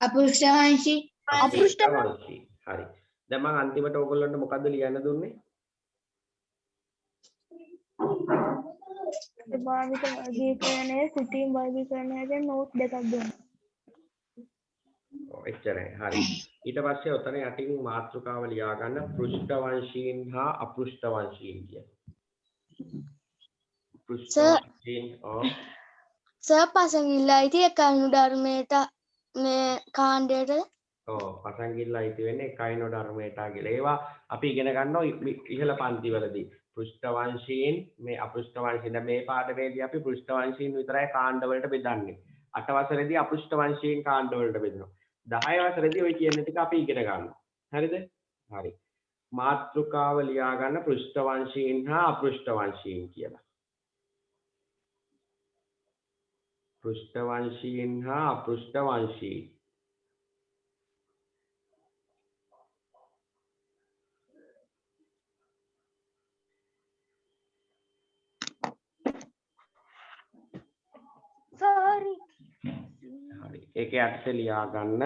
අපෘෂ්ඨවංශී. අපෘෂ්ඨවංශී. හරි. දැන් මම අන්තිමට ඕගොල්ලන්ට මොකද්ද ලියන්න දුන්නේ? ස්වභාවික වර්ගීකරණයේ කුටීම් වර්ගීකරණය ගැන නෝට් දෙකක් දුන්නා. ඔව් එච්චරයි. හරි. ඊට පස්සේ ඔතන යටින් මාතෘකාව ලියා ගන්න පෘෂ්ඨවංශීන් හා අපෘෂ්ඨවංශීන් කියලා. පෘෂ්ඨවංශීන් පසඟිල්ලයි tie කණු ධර්මයට මේ කාණ්ඩයට ඔව් පසඟිල්ල අයිති වෙන්නේ කයිනෝ ධර්මයට කියලා. ඒවා අපි ඉගෙන ගන්නවා ඉහළ පන්තිවලදී. පෘෂ්ඨවංශීන් මේ අපෘෂ්ඨවංශීන් මේ පාඩමේදී අපි පෘෂ්ඨවංශීන් විතරයි කාණ්ඩ වලට බෙදන්නේ. 8 වසරේදී අපෘෂ්ඨවංශීන් කාණ්ඩ වලට බෙදනවා. 10 වසරේදී ඔය කියන ටික අපි ඉගෙන ගන්නවා. හරිද? හරි. මාතෘකාව ලියා ගන්න පෘෂ්ඨවංශීන් හා අපෘෂ්ඨවංශීන් කියලා. පෘෂ්ඨවංශීන් හා අපෘෂ්ඨවංශීන්. sorry. හරි. ඒකේ අර්ථ ලියා ගන්න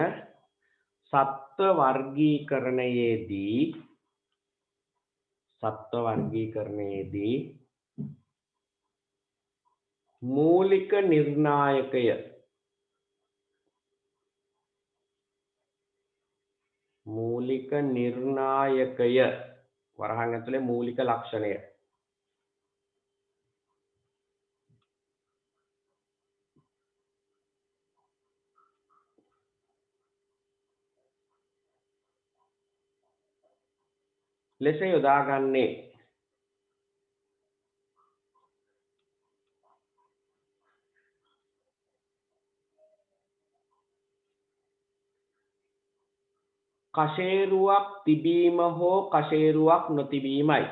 සත්ත්ව වර්ගීකරණයේදී මූලික නිර්ණායකය වරහන් ඇතුලේ මූලික ලක්ෂණය ලෙස යොදාගන්නේ කශේරුවක් තිබීම හෝ කශේරුවක් නොතිබීමයි.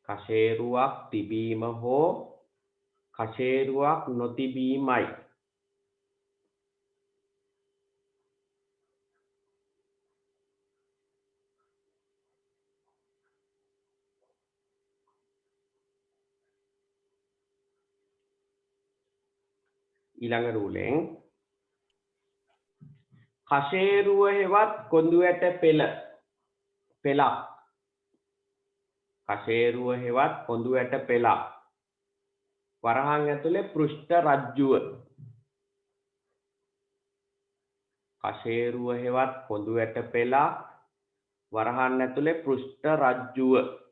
කශේරුවක් තිබීම හෝ කශේරුවක් නොතිබීමයි. ඊළඟ රූලෙන් කශේරුව හෙවත් කොඳු ඇට පෙලක් කශේරුව හෙවත් කොඳු ඇට පෙලක් වරහන් ඇතුලේ පෘෂ්ඨ රජ්ජුව කශේරුව හෙවත් කොඳු ඇට පෙලක් වරහන් ඇතුලේ පෘෂ්ඨ රජ්ජුව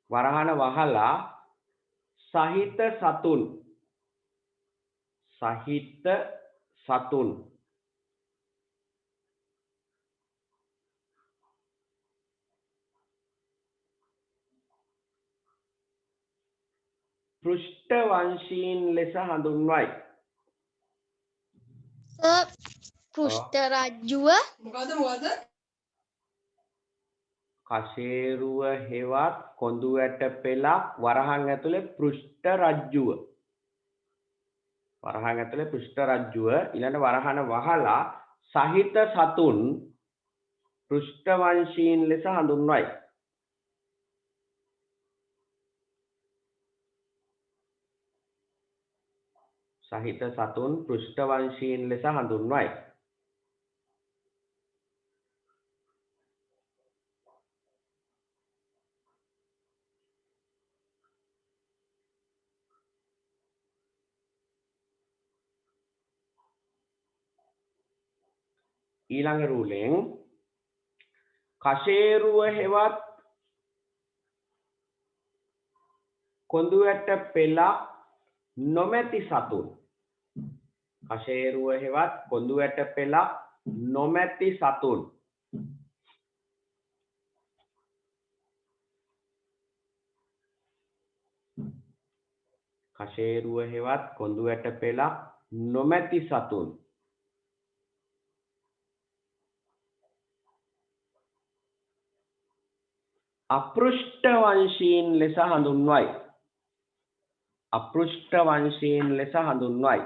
වරහන වහලා සහිත සතුන් පෘෂ්ඨවංශීන් ලෙස හඳුන්වයි. පෘෂ්ඨ රජ්ජුව මොකද කශේරුව හෙවත් කොඳු ඇට පෙලක් වරහන් ඇතුලේ පෘෂ්ඨ රජ්ජුව ඊළඟ වරහන වහලා සහිත සතුන් පෘෂ්ඨවංශීන් ලෙස හඳුන්වයි. සහිත සතුන් පෘෂ්ඨවංශීන් ලෙස හඳුන්වයි. ඊළඟ රූලෙන් කශේරුව හෙවත් කොඳු ඇට පෙළක් නොමැති සතුන්. කශේරුව හෙවත් කොඳු ඇට පෙළක් නොමැති සතුන්. කශේරුව හෙවත් කොඳු ඇට පෙළක් නොමැති සතුන්. අපෘෂ්ඨ වංශීන් ලෙස හඳුන්වයි. අපෘෂ්ඨ වංශීන් ලෙස හඳුන්වයි.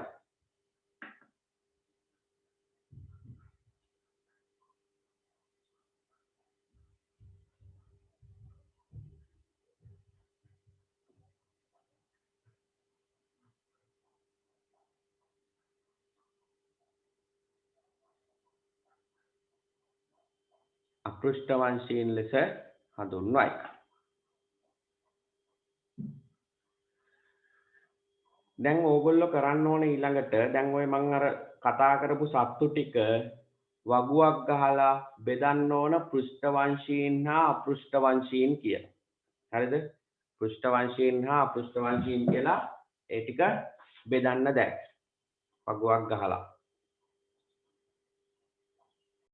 අපෘෂ්ඨ වංශීන් ලෙස හඳුන්වයි. දැන් ඕගොල්ලෝ කරන්න ඕනේ ඊළඟට දැන් ඔය මම අර කතා කරපු සත්තු ටික වගුවක් ගහලා බෙදන්න ඕන පෘෂ්ඨ වංශීන් හා අපෘෂ්ඨ වංශීන් කියලා. හරිද? පෘෂ්ඨ වංශීන් හා අපෘෂ්ඨ වංශීන් කියලා ඒ ටික බෙදන්න දැන් වගුවක් ගහලා